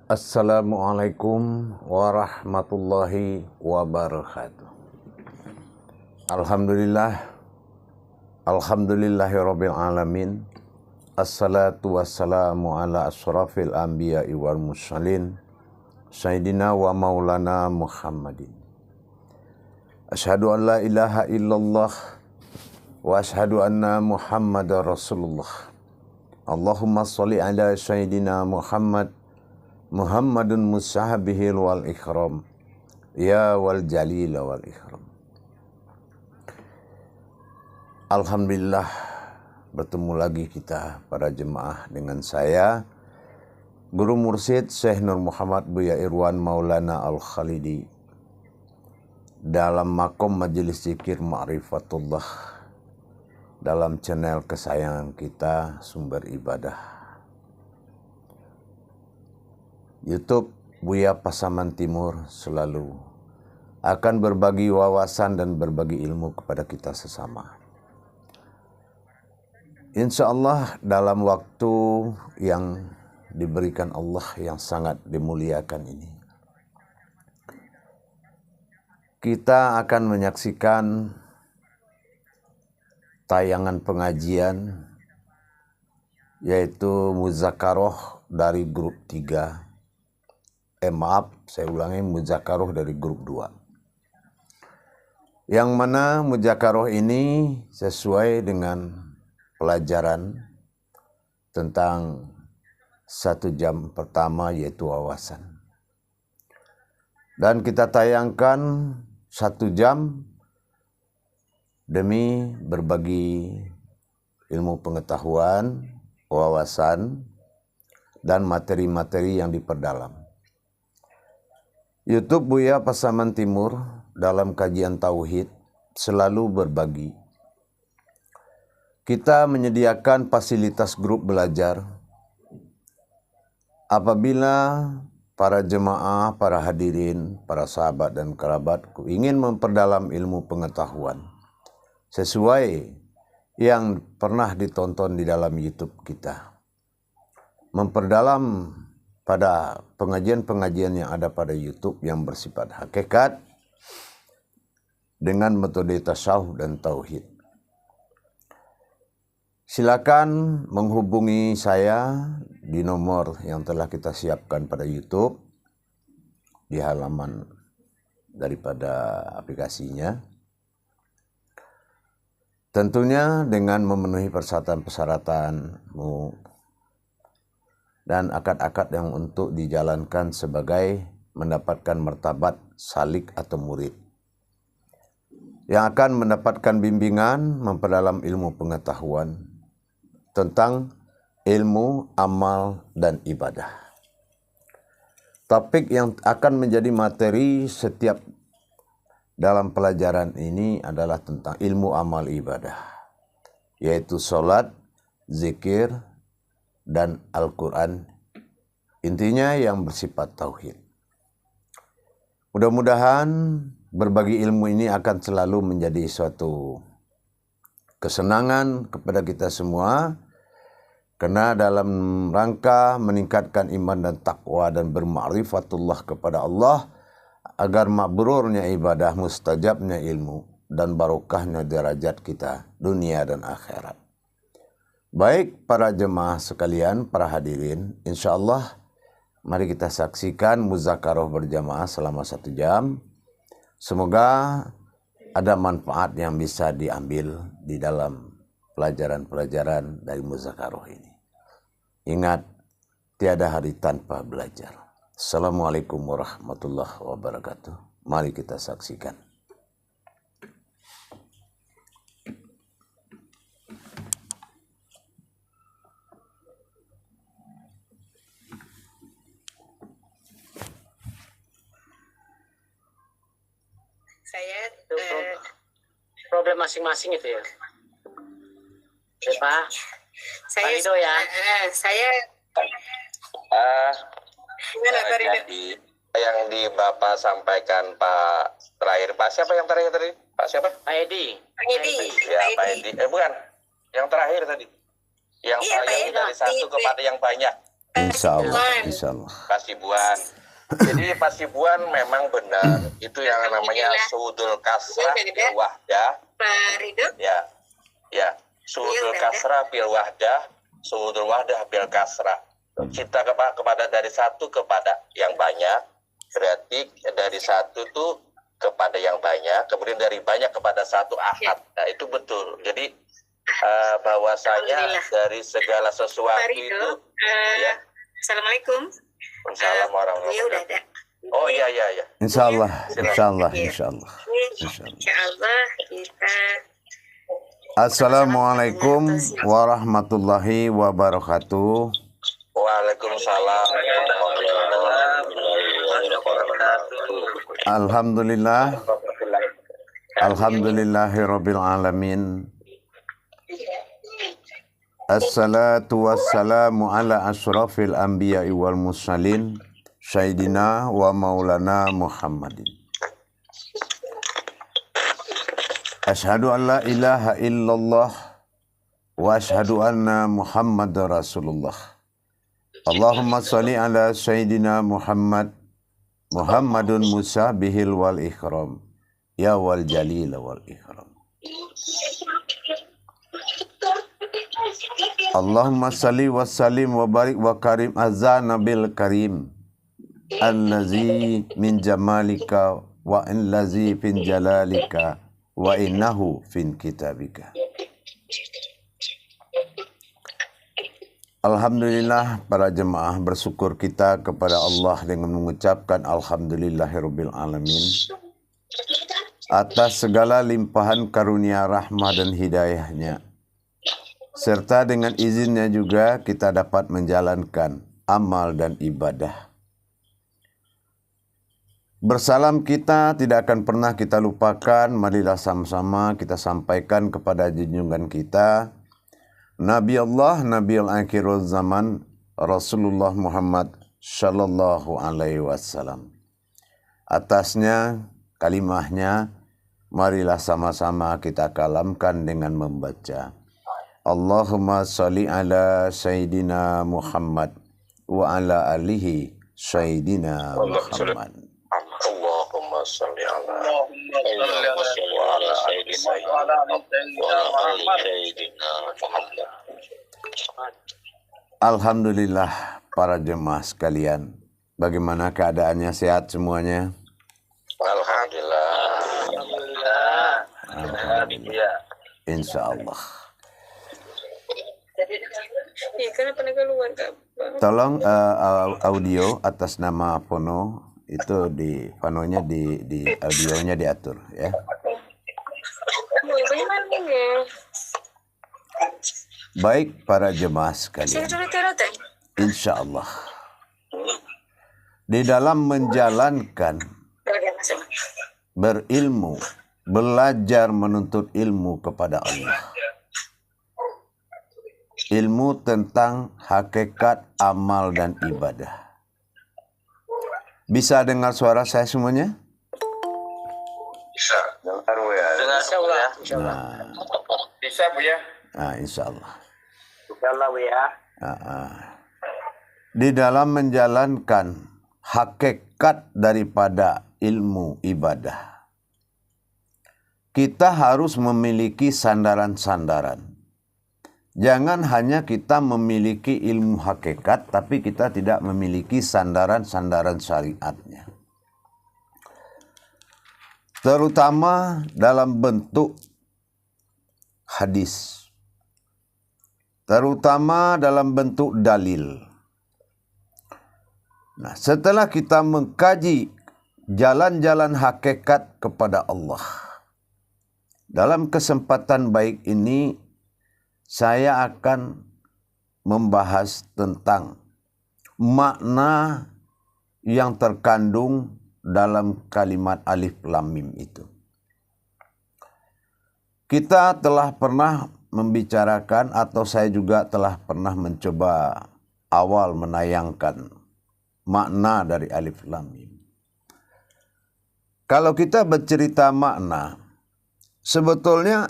Assalamualaikum warahmatullahi wabarakatuh. Alhamdulillahirabbil alamin. Assalatu wassalamu ala asyrafil anbiya'i wal mursalin sayyidina wa maulana Muhammadin. Asyhadu an la ilaha illallah wa asyhadu anna Muhammadar Rasulullah. Allahumma sholli ala sayyidina Muhammadun musahabihil wal ikram ya wal jalil wal ikram. Alhamdulillah, bertemu lagi kita para jemaah dengan saya Guru Mursyid Syekh Nur Muhammad Buya Irwan Maulana Al-Khalidi dalam makom majelis zikir Ma'rifatullah dalam channel kesayangan kita Sumber Ibadah YouTube Buya Pasaman Timur selalu akan berbagi wawasan dan berbagi ilmu kepada kita sesama. Insya Allah dalam waktu yang diberikan Allah yang sangat dimuliakan ini, kita akan menyaksikan tayangan pengajian yaitu Muzakaroh dari grup 3. Muzakaroh dari grup 2. Yang mana Muzakaroh ini sesuai dengan pelajaran tentang 1 jam pertama yaitu wawasan. Dan kita tayangkan 1 jam demi berbagi ilmu pengetahuan, wawasan, dan materi-materi yang diperdalam. YouTube Buya Pasaman Timur dalam kajian Tauhid selalu berbagi. Kita menyediakan fasilitas grup belajar apabila para jemaah, para hadirin, para sahabat dan kerabatku ingin memperdalam ilmu pengetahuan sesuai yang pernah ditonton di dalam YouTube kita. Memperdalam pada pengajian-pengajian yang ada pada YouTube yang bersifat hakikat dengan metode tasawuf dan tauhid. Silakan menghubungi saya di nomor yang telah kita siapkan pada YouTube di halaman daripada aplikasinya. Tentunya dengan memenuhi persyaratan-persyaratanmu dan akad-akad yang untuk dijalankan sebagai mendapatkan martabat salik atau murid yang akan mendapatkan bimbingan memperdalam ilmu pengetahuan tentang ilmu, amal, dan ibadah. Topik yang akan menjadi materi setiap dalam pelajaran ini adalah tentang ilmu amal ibadah, yaitu sholat, zikir, dan Al-Quran. Intinya yang bersifat tauhid. Mudah-mudahan berbagi ilmu ini akan selalu menjadi suatu kesenangan kepada kita semua, karena dalam rangka meningkatkan iman dan takwa dan berma'rifatullah kepada Allah agar makbrurnya ibadah, mustajabnya ilmu, dan barokahnya derajat kita dunia dan akhirat. Baik para jemaah sekalian, para hadirin, insya Allah mari kita saksikan Muzakaroh berjamaah selama 1 jam. Semoga ada manfaat yang bisa diambil di dalam pelajaran-pelajaran dari Muzakaroh ini. Ingat, tiada hari tanpa belajar. Assalamualaikum warahmatullahi wabarakatuh. Mari kita saksikan. Saya problem masing-masing itu ya. Pak Rido ya. Saya gimana Pak Rido? Jadi yang di Bapak sampaikan Pak terakhir, Pak siapa yang terakhir tadi? Pak siapa? Pak Edi. Pak Edi. Ya Pak Edi. Bukan. Yang terakhir tadi. Yang Iya, saya dari 1 kepada yang banyak. Insya Allah. Pasibuan. Jadi pasibuan memang benar. Itu yang namanya sudul kasrah bil wahdah. Pak Ridho. Ya. Sudul kasrah bil wahdah, sudul wahdah bil kasrah. Kita kepada dari satu kepada yang banyak. Berarti dari satu tuh kepada yang banyak, kemudian dari banyak kepada satu ahad. Nah, itu betul. Jadi bahwasanya dari segala sesuatu itu ya. Assalamualaikum. Assalamualaikum warahmatullahi wabarakatuh. Oh iya. Insya Allah. Insya Allah kita. Assalamualaikum warahmatullahi wabarakatuh. Waalaikumsalam warahmatullahi wabarakatuh. Alhamdulillah. Alhamdulillahirabbil alamin. Assalatu wassalamu ala asyrafil anbiya'i wal mursalin Sayyidina wa maulana Muhammadin. Ashhadu an la ilaha illallah wa ashhadu anna Muhammadar Rasulullah. Allahumma salli ala Sayyidina Muhammadun Musa bihil wal ikram ya wal jalil wal ikram. Allahumma salli wa sallim wa barik wa karim azan nabil karim allazi min jamalika wa allazi fin jalalika wa innahu fin kitabika. Alhamdulillah, para jemaah, bersyukur kita kepada Allah dengan mengucapkan alhamdulillahirabbil alamin atas segala limpahan karunia rahmah dan hidayahnya, serta dengan izinnya juga kita dapat menjalankan amal dan ibadah. Bersalam kita tidak akan pernah kita lupakan. Marilah sama-sama kita sampaikan kepada junjungan kita, Nabi Allah, Nabi al-akhirul zaman, Rasulullah Muhammad sallallahu alaihi wasallam. Atasnya, kalimahnya, marilah sama-sama kita kalamkan dengan membaca Allahumma salli ala Sayyidina Muhammad wa ala alihi Sayyidina Muhammad. Allahumma salli ala Sayyidina Muhammad. Alhamdulillah, para jemaah sekalian, bagaimana keadaannya? Sehat semuanya? Alhamdulillah. Insya Allah. Iya, kenapa keluar, Kak? Tolong audio atas nama Fono itu di Fononya di audionya diatur ya. Baik, para jemaah sekalian, insya Allah di dalam menjalankan berilmu, belajar menuntut ilmu kepada Allah, ilmu tentang hakikat amal dan ibadah. Bisa dengar suara saya semuanya? Bisa. Dengar Bu ya. Dengar ya. Nah, Bisa Bu ya. nah insya Allah. Insyaallah Bu ya. Di dalam menjalankan hakikat daripada ilmu ibadah, kita harus memiliki sandaran-sandaran. Jangan hanya kita memiliki ilmu hakikat, tapi kita tidak memiliki sandaran-sandaran syariatnya. Terutama dalam bentuk hadis. Terutama dalam bentuk dalil. Nah, setelah kita mengkaji jalan-jalan hakikat kepada Allah, dalam kesempatan baik ini saya akan membahas tentang makna yang terkandung dalam kalimat alif lam mim itu. Kita telah pernah membicarakan, atau saya juga telah pernah mencoba awal menayangkan makna dari alif lam mim. Kalau kita bercerita makna, sebetulnya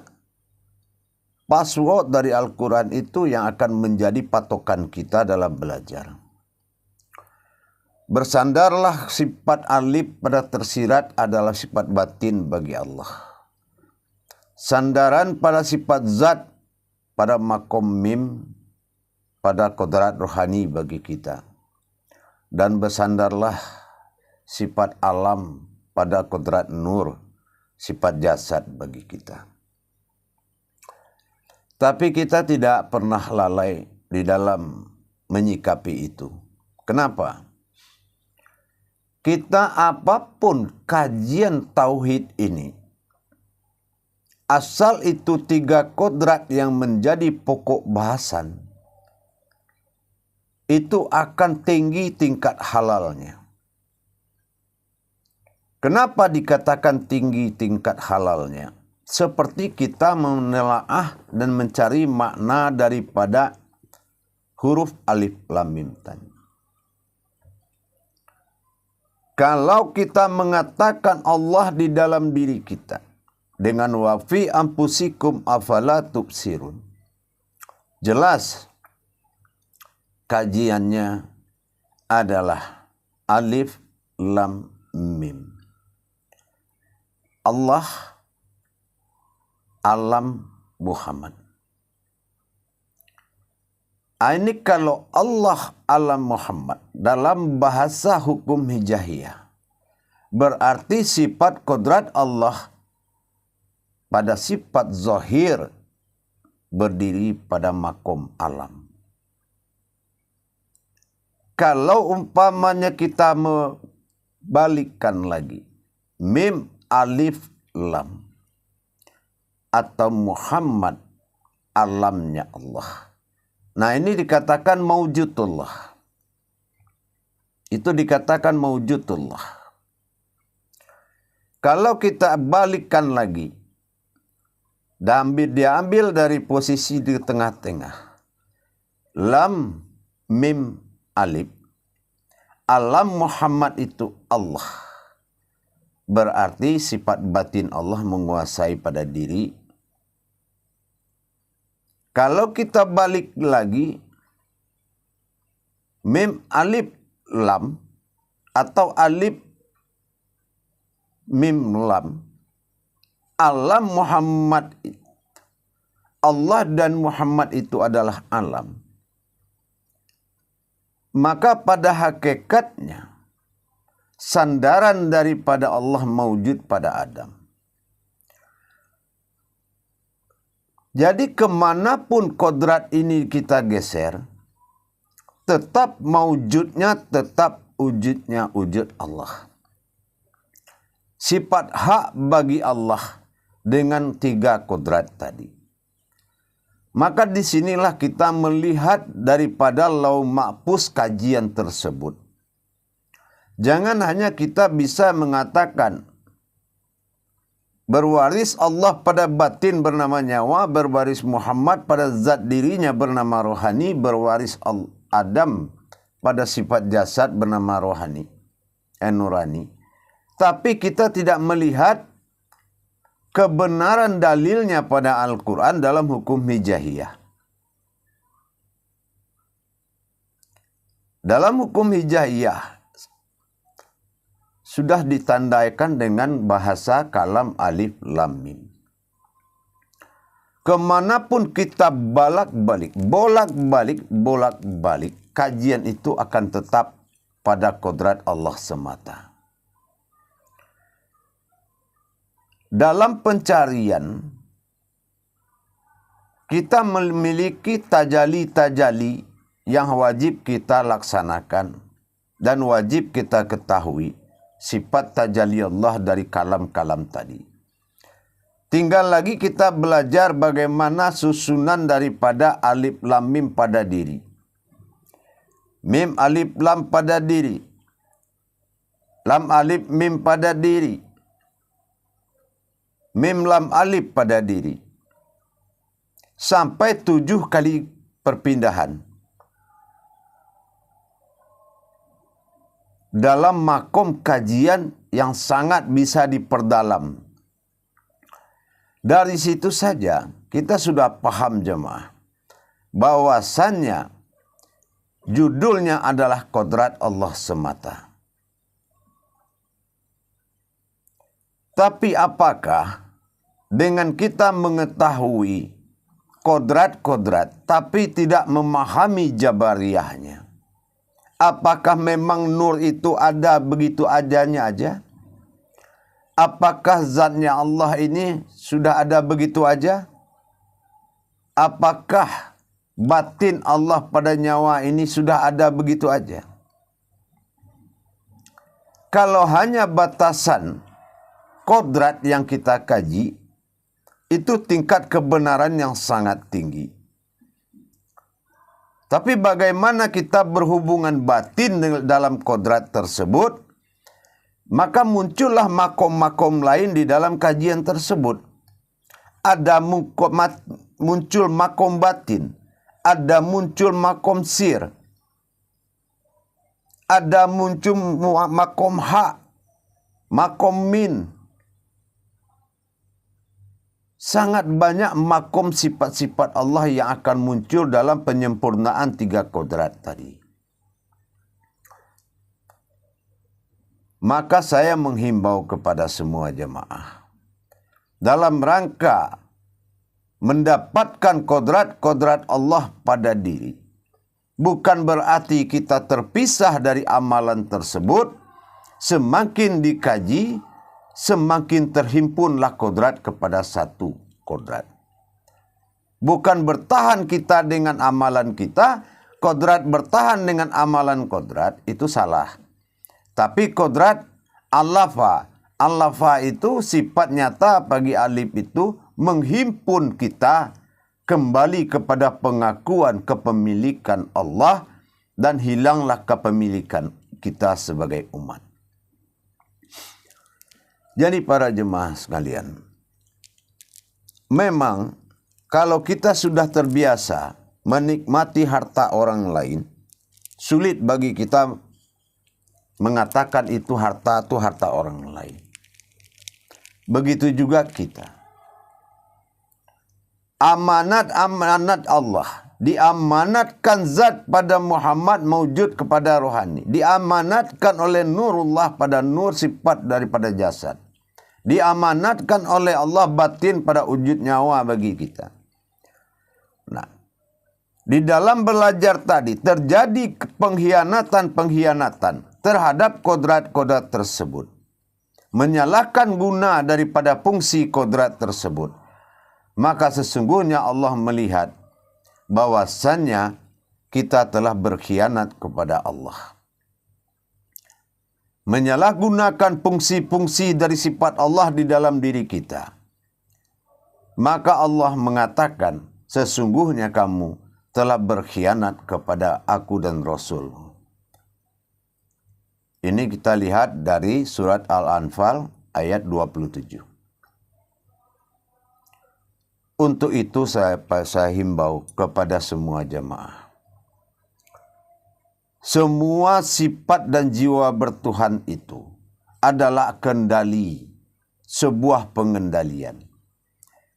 password dari Al-Quran itu yang akan menjadi patokan kita dalam belajar. Bersandarlah sifat alif pada tersirat adalah sifat batin bagi Allah. Sandaran pada sifat zat pada makom mim pada kodrat rohani bagi kita. Dan bersandarlah sifat alam pada kodrat nur, sifat jasad bagi kita. Tapi kita tidak pernah lalai di dalam menyikapi itu. Kenapa? Kita apapun kajian tauhid ini, asal itu 3 kodrat yang menjadi pokok bahasan, itu akan tinggi tingkat halalnya. Kenapa dikatakan tinggi tingkat halalnya? Seperti kita menelaah dan mencari makna daripada huruf alif lam mim tadi. Kalau kita mengatakan Allah di dalam diri kita dengan wa fi anfusikum afala tubsirun, jelas kajiannya adalah alif lam mim. Allah, alam, Muhammad. Ini kalau Allah, alam, Muhammad dalam bahasa hukum hijahiyah berarti sifat kodrat Allah pada sifat zahir berdiri pada makom alam. Kalau umpamanya kita membalikkan lagi mim alif lam atau Muhammad alamnya Allah. Nah ini dikatakan maujudullah. Itu dikatakan maujudullah. Kalau kita balikkan lagi, diambil dari posisi di tengah-tengah. Lam, mim, alif. Alam Muhammad itu Allah. Berarti sifat batin Allah menguasai pada diri. Kalau kita balik lagi, mim alif lam atau alif mim lam, alam Muhammad, Allah dan Muhammad itu adalah alam. Maka pada hakikatnya sandaran daripada Allah maujud pada Adam. Jadi kemanapun kodrat ini kita geser, tetap maujudnya, tetap wujudnya wujud Allah. Sifat hak bagi Allah dengan 3 kodrat tadi. Maka disinilah kita melihat daripada lau mahfuz kajian tersebut. Jangan hanya kita bisa mengatakan berwaris Allah pada batin bernama nyawa, berwaris Muhammad pada zat dirinya bernama rohani, berwaris Adam pada sifat jasad bernama rohani, nurani. Tapi kita tidak melihat kebenaran dalilnya pada Al-Quran dalam hukum hijahiyah. Dalam hukum hijahiyah sudah ditandaikan dengan bahasa kalam alif lam mim. Kemanapun kita bolak-balik, kajian itu akan tetap pada kodrat Allah semata. Dalam pencarian, kita memiliki tajali-tajali yang wajib kita laksanakan dan wajib kita ketahui. Sifat tajalli Allah dari kalam-kalam tadi. Tinggal lagi kita belajar bagaimana susunan daripada alif lam mim pada diri. Mim alif lam pada diri. Lam alif mim pada diri. Mim lam alif pada diri. Sampai 7 kali perpindahan. Dalam makom kajian yang sangat bisa diperdalam. Dari situ saja kita sudah paham jemaah bahwasannya Judulnya adalah kodrat Allah semata. Tapi apakah dengan kita mengetahui kodrat-kodrat tapi tidak memahami jabariyahnya, apakah memang nur itu ada begitu adanya aja? Apakah zatnya Allah ini sudah ada begitu aja? Apakah batin Allah pada nyawa ini sudah ada begitu aja? Kalau hanya batasan kodrat yang kita kaji, itu tingkat kebenaran yang sangat tinggi. Tapi bagaimana kita berhubungan batin dalam kodrat tersebut, maka muncullah makom-makom lain di dalam kajian tersebut. Ada muncul makom batin, ada muncul makom sir, ada muncul makom hak, makom min. Sangat banyak makom sifat-sifat Allah yang akan muncul dalam penyempurnaan 3 kodrat tadi. Maka saya menghimbau kepada semua jemaah, dalam rangka mendapatkan kodrat-kodrat Allah pada diri, bukan berarti kita terpisah dari amalan tersebut. Semakin dikaji, semakin terhimpunlah kodrat kepada satu kodrat. Bukan bertahan kita dengan amalan kita, kodrat bertahan dengan amalan kodrat, itu salah. Tapi kodrat Al-Lafa itu sifat nyata bagi alif itu menghimpun kita kembali kepada pengakuan kepemilikan Allah dan hilanglah kepemilikan kita sebagai umat. Jadi para jemaah sekalian, memang kalau kita sudah terbiasa menikmati harta orang lain, sulit bagi kita mengatakan itu harta orang lain. Begitu juga kita. Amanat Allah, diamanatkan zat pada Muhammad mewujud kepada rohani, diamanatkan oleh nurullah pada nur sifat daripada jasad, diamanatkan oleh Allah batin pada wujud nyawa bagi kita. Nah, di dalam belajar tadi terjadi pengkhianatan terhadap kodrat-kodrat tersebut, menyalahkan guna daripada fungsi kodrat tersebut. Maka sesungguhnya Allah melihat bahwasannya kita telah berkhianat kepada Allah. Menyalahgunakan fungsi-fungsi dari sifat Allah di dalam diri kita. Maka Allah mengatakan, sesungguhnya kamu telah berkhianat kepada aku dan Rasul. Ini kita lihat dari surat Al-Anfal ayat 27. Untuk itu saya himbau kepada semua jemaah. Semua sifat dan jiwa bertuhan itu adalah kendali, sebuah pengendalian.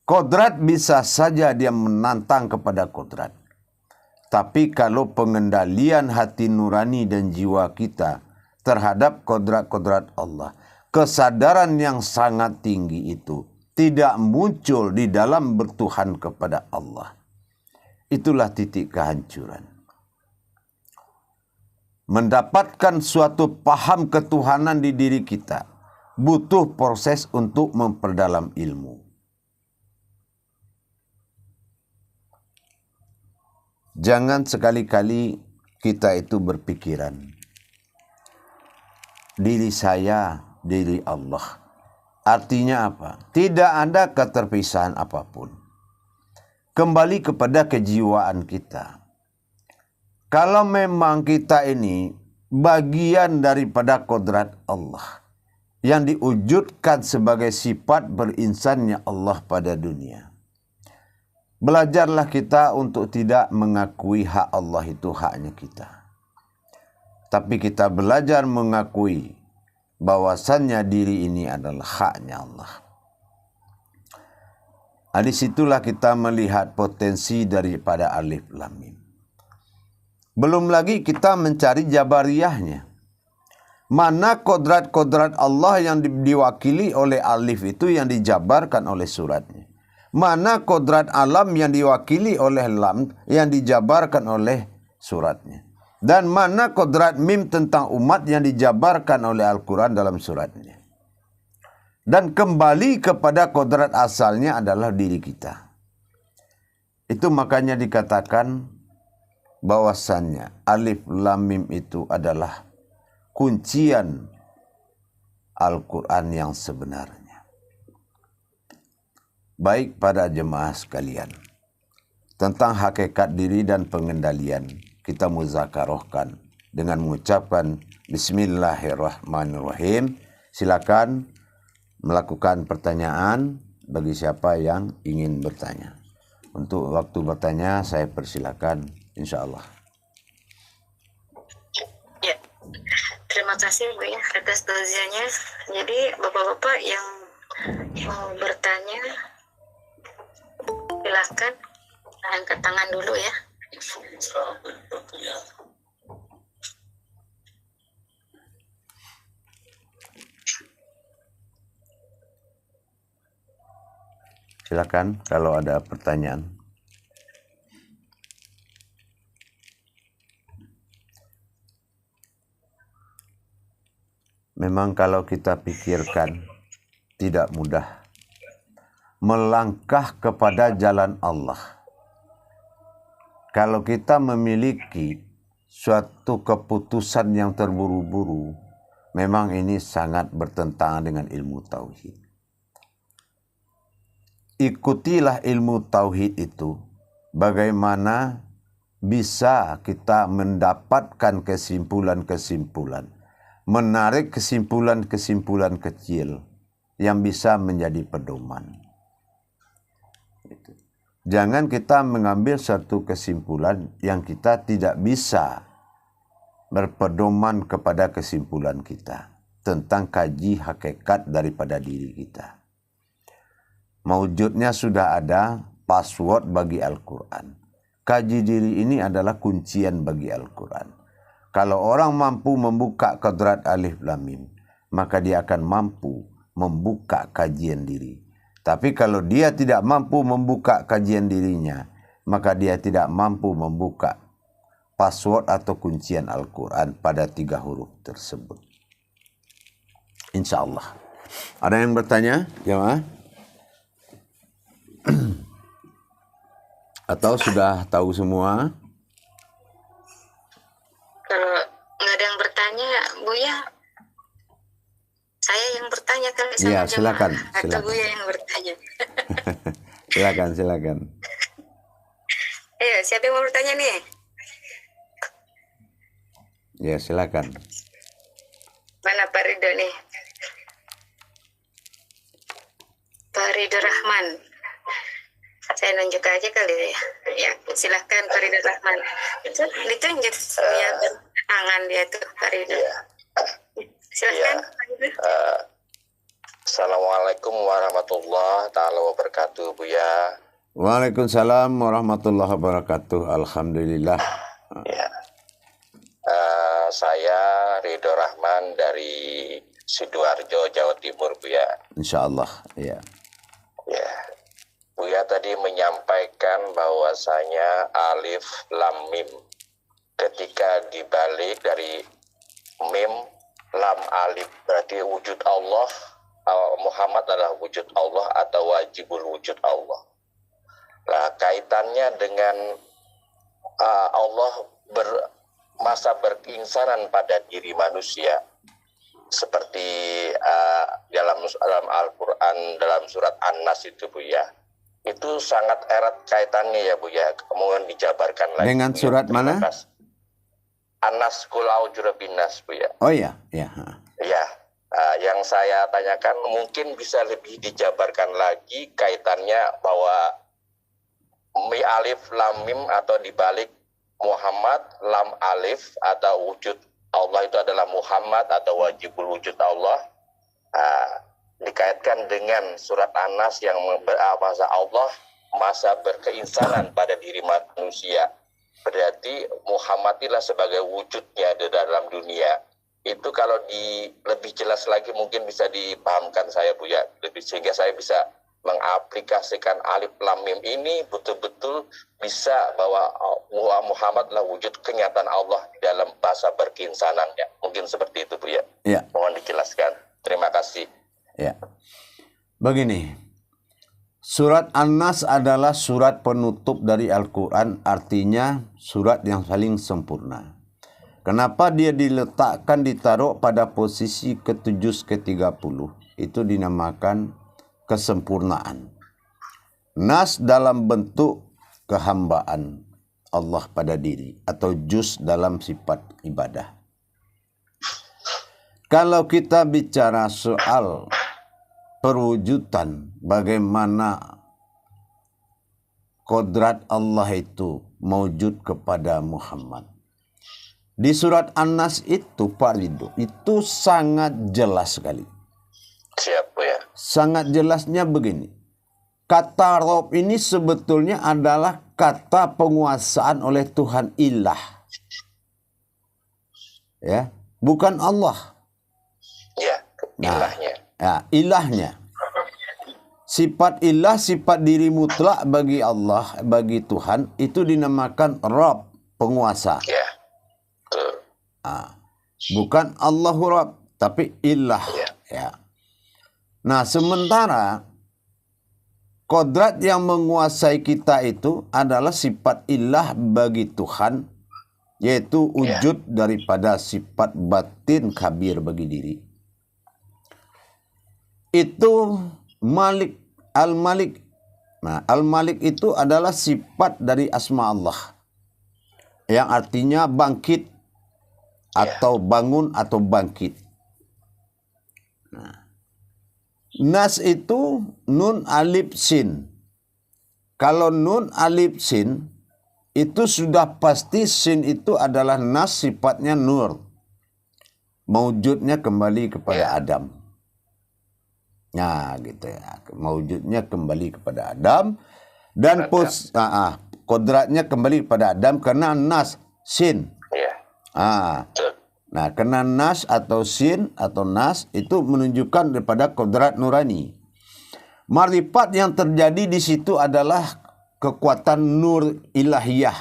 Kodrat bisa saja dia menantang kepada kodrat. Tapi kalau pengendalian hati nurani dan jiwa kita terhadap kodrat-kodrat Allah, kesadaran yang sangat tinggi itu tidak muncul di dalam bertuhan kepada Allah. Itulah titik kehancuran. Mendapatkan suatu paham ketuhanan di diri kita butuh proses untuk memperdalam ilmu. Jangan sekali-kali kita itu berpikiran, diri saya, diri Allah. Artinya apa? Tidak ada keterpisahan apapun. Kembali kepada kejiwaan kita. Kalau memang kita ini bagian daripada kodrat Allah yang diwujudkan sebagai sifat berinsannya Allah pada dunia, belajarlah kita untuk tidak mengakui hak Allah itu haknya kita. Tapi kita belajar mengakui bahwasannya diri ini adalah haknya Allah. Di situlah kita melihat potensi daripada alif lam mim. Belum lagi kita mencari jabariyahnya. Mana kodrat-kodrat Allah yang diwakili oleh alif itu yang dijabarkan oleh suratnya. Mana kodrat alam yang diwakili oleh lam yang dijabarkan oleh suratnya. Dan mana kodrat mim tentang umat yang dijabarkan oleh Al-Quran dalam suratnya. Dan kembali kepada kodrat asalnya adalah diri kita. Itu makanya dikatakan bahwasannya alif lam mim itu adalah kuncian Al-Quran yang sebenarnya. Baik pada jemaah sekalian, tentang hakikat diri dan pengendalian kita muzakarohkan dengan mengucapkan Bismillahirrahmanirrahim. Silakan melakukan pertanyaan bagi siapa yang ingin bertanya. Untuk waktu bertanya saya persilakan, insyaallah. Ya, terima kasih Bu ya atas tausiahnya. Jadi bapak-bapak yang mau bertanya, silahkan angkat tangan dulu ya. Silakan kalau ada pertanyaan. Memang kalau kita pikirkan tidak mudah melangkah kepada jalan Allah. Kalau kita memiliki suatu keputusan yang terburu-buru, memang ini sangat bertentangan dengan ilmu tauhid. Ikutilah ilmu tauhid itu, bagaimana bisa kita mendapatkan kesimpulan-kesimpulan, menarik kesimpulan-kesimpulan kecil yang bisa menjadi pedoman. Jangan kita mengambil satu kesimpulan yang kita tidak bisa berpedoman kepada kesimpulan kita tentang kaji hakikat daripada diri kita. Maujudnya sudah ada password bagi Al-Quran. Kaji diri ini adalah kuncian bagi Al-Quran. Kalau orang mampu membuka kodrat alif lam mim, maka dia akan mampu membuka kajian diri. Tapi kalau dia tidak mampu membuka kajian dirinya, maka dia tidak mampu membuka password atau kuncian Al-Quran pada 3 huruf tersebut. Insya Allah. Ada yang bertanya, jemaah? Atau sudah tahu semua? Kalau nggak ada yang bertanya, Bu ya, saya yang bertanya kali sama Ya, jemaah. silakan. Atau Bu ya yang bertanya. Silakan. Ayo, siapa yang mau bertanya nih? Ya, silakan. Mana Pak Ridho nih? Pak Ridho Rahman. Saya nunjuk aja kali ya. Ya, silahkan Pak Ridho Rahman. Itu ditunjuk ya, tangan dia tuh Pak Ridho. Silahkan Pak Ridho. Assalamualaikum warahmatullahi taala wabarakatuh, Buya. Waalaikumsalam warahmatullahi wabarakatuh. Alhamdulillah. Ya. Saya Ridho Rahman dari Sidoarjo, Jawa Timur, Buya. Insyaallah, ya. Ya. Buya tadi menyampaikan bahwasanya alif lam mim ketika dibalik dari mim lam alif berarti wujud Allah, Muhammad adalah wujud Allah atau wajibul wujud Allah. Nah, kaitannya dengan Allah masa berkeinsanan pada diri manusia seperti dalam Al-Quran dalam surat An-Nas itu, Bu ya. Itu sangat erat kaitannya ya, Bu ya. Kemudian dijabarkan lagi. Dengan surat mana? An-Nas qul a'udzu birabbinas, Bu ya. Oh ya, ya. Ya. Yang saya tanyakan mungkin bisa lebih dijabarkan lagi kaitannya bahwa mi alif lam mim atau dibalik Muhammad lam alif atau wujud Allah itu adalah Muhammad atau wajibul wujud Allah. Dikaitkan dengan surat An-Nas yang bahasa Allah masa berkeinsanan pada diri manusia berarti Muhammad inilah sebagai wujudnya di dalam dunia. Itu kalau lebih jelas lagi mungkin bisa dipahamkan saya Bu ya, lebih sehingga saya bisa mengaplikasikan alif lam mim ini betul-betul bisa bahwa Muhammad adalah wujud kenyataan Allah dalam bahasa berkeinsanannya. Mungkin seperti itu Bu ya. Ya. Mohon dijelaskan. Terima kasih. Ya. Begini. Surat An-Nas adalah surat penutup dari Al-Quran, artinya surat yang paling sempurna. Kenapa dia ditaruh pada posisi ke-7 ke-30? Itu dinamakan kesempurnaan. Nas dalam bentuk kehambaan Allah pada diri atau juz dalam sifat ibadah. Kalau kita bicara soal perwujudan bagaimana kodrat Allah itu mewujud kepada Muhammad. Di surat An-Nas itu Pak Ridho, itu sangat jelas sekali. Siap Bu ya. Sangat jelasnya begini. Kata Rob ini sebetulnya adalah kata penguasaan oleh Tuhan ilah. Ya, bukan Allah. Ya, ilahnya. Ya, ilahnya. Sifat ilah, sifat diri mutlak bagi Allah, bagi Tuhan, itu dinamakan Rabb, penguasa. Ya. Betul. Bukan Allahu Rabb, tapi ilah. Ya. Nah, sementara kodrat yang menguasai kita itu adalah sifat ilah bagi Tuhan, yaitu wujud daripada sifat batin khabir bagi diri. Itu Malik, Al-Malik. Nah, Al-Malik itu adalah sifat dari asma Allah, yang artinya bangkit atau bangun atau bangkit. Nah, Nas itu nun alif sin. Kalau nun alif sin itu sudah pasti sin itu adalah nas, sifatnya nur. Mewujudnya kembali kepada Adam. Nah, gitu ya. Mewujudnya kembali kepada Adam dan kodratnya kembali kepada Adam karena nas sin. Nah, karena nas atau sin atau nas itu menunjukkan daripada kodrat nurani. Marifat yang terjadi di situ adalah kekuatan nur ilahiyah.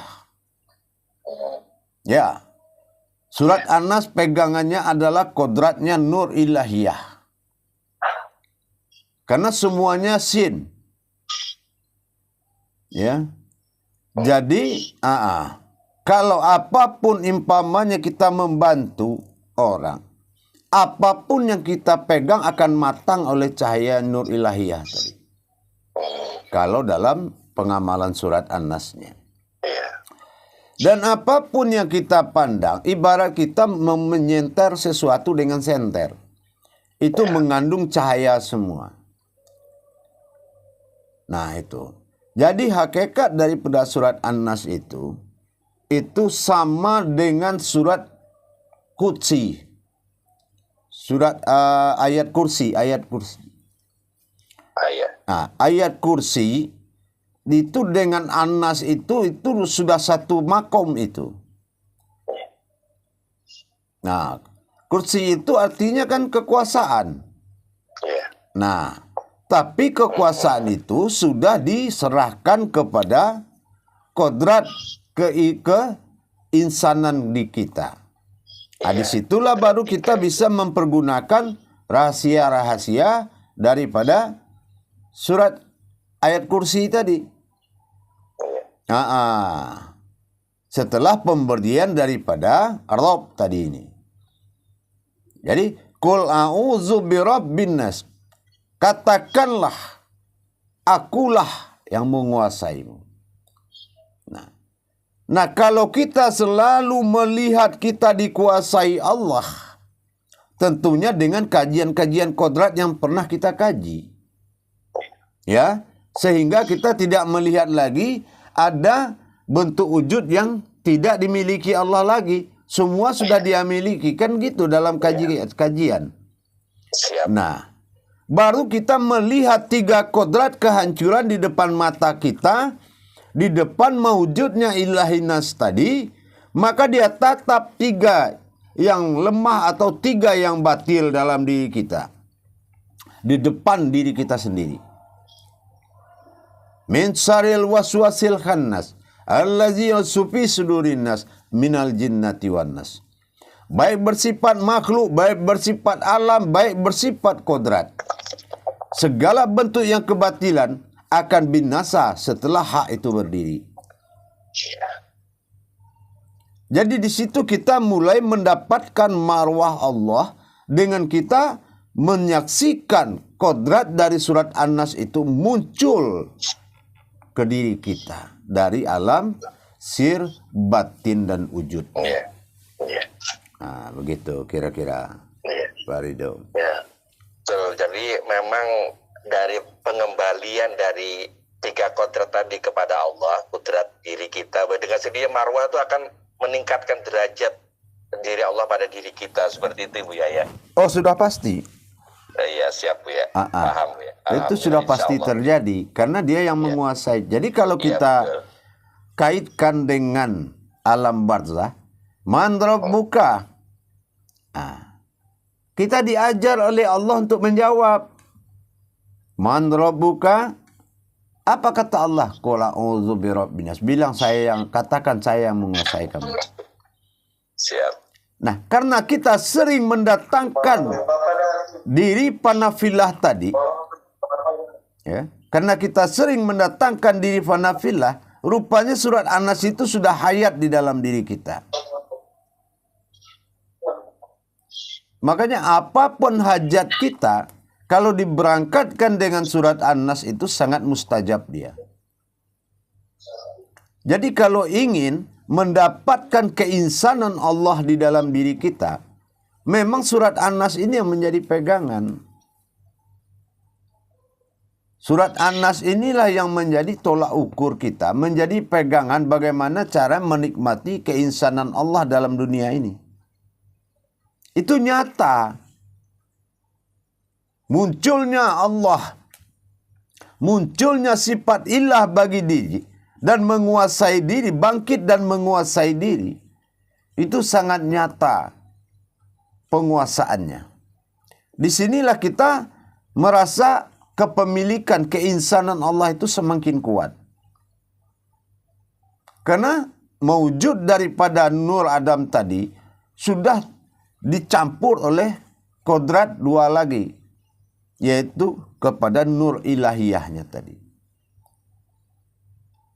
Ya. Surat An-Nas pegangannya adalah kodratnya nur ilahiyah. Karena semuanya sin. Ya. Jadi, kalau apapun impamanya kita membantu orang, apapun yang kita pegang akan matang oleh cahaya nur ilahiyah tadi. Kalau dalam pengamalan surat An-Nasnya. Dan apapun yang kita pandang, ibarat kita menyenter sesuatu dengan senter. Itu mengandung cahaya semua. Nah itu. Jadi hakikat daripada surat An-Nas itu sama dengan surat Qudsi. Surat ayat kursi. Nah, ayat kursi itu dengan An-Nas itu sudah satu makom itu. Nah, kursi itu artinya kan kekuasaan. Nah, tapi kekuasaan itu sudah diserahkan kepada kodrat keinsanan di kita. Nah, disitulah baru kita bisa mempergunakan rahasia-rahasia daripada surat ayat kursi tadi. Setelah pemberian daripada Rabb tadi ini. Jadi, Qul a'udzu birabbin nas. Katakanlah, akulah yang menguasaimu. Nah, kalau kita selalu melihat kita dikuasai Allah, tentunya dengan kajian-kajian kodrat yang pernah kita kaji. Ya, sehingga kita tidak melihat lagi ada bentuk wujud yang tidak dimiliki Allah lagi. Semua sudah dia miliki, kan gitu dalam kajian. Nah, baru kita melihat 3 kodrat kehancuran di depan mata kita, di depan maujudnya ilahi nas tadi, maka dia tatap 3 yang lemah atau 3 yang batil dalam diri kita. Di depan diri kita sendiri. Min syarril waswasil khannas allazi yusfi sudurin nas minal jinnati wan nas. Baik bersifat makhluk, baik bersifat alam, baik bersifat kodrat. Segala bentuk yang kebatilan akan binasa setelah hak itu berdiri. Jadi di situ kita mulai mendapatkan marwah Allah dengan kita menyaksikan kodrat dari surat An-Nas itu muncul ke diri kita dari alam sir, batin dan wujud. Nah, begitu kira-kira, Pak Ridho. Ya, betul. Jadi memang dari pengembalian dari 3 kodrat tadi kepada Allah, kodrat diri kita, dengan sendiri marwah itu akan meningkatkan derajat diri Allah pada diri kita, seperti itu Bu ya. Oh, sudah pasti. Iya, siap Bu ya. Paham Bu ya. Itu sudah pasti terjadi karena dia yang menguasai. Jadi kalau kita kaitkan dengan alam barzah, man rabbuka. Kita diajar oleh Allah untuk menjawab. Man rabbuka? Apa kata Allah? Qul a'udzu birabbin nas. Bilang katakan saya yang menguasai kamu. Siap. Nah, karena kita sering mendatangkan diri panafilah tadi, ya, karena kita sering mendatangkan diri panafilah, rupanya surat An-Nas itu sudah hayat di dalam diri kita. Makanya apapun hajat kita, kalau diberangkatkan dengan surat An-Nas itu sangat mustajab dia. Jadi kalau ingin mendapatkan keinsanan Allah di dalam diri kita, memang surat An-Nas ini yang menjadi pegangan. Surat An-Nas inilah yang menjadi tolak ukur kita, menjadi pegangan bagaimana cara menikmati keinsanan Allah dalam dunia ini. Itu nyata. Munculnya Allah, munculnya sifat ilah bagi diri, dan menguasai diri, bangkit dan menguasai diri, itu sangat nyata penguasaannya. Disinilah kita merasa kepemilikan keinsanan Allah itu semakin kuat. Karena mewujud daripada Nur Adam tadi sudah dicampur oleh kodrat 2 lagi, yaitu kepada nur ilahiyahnya tadi.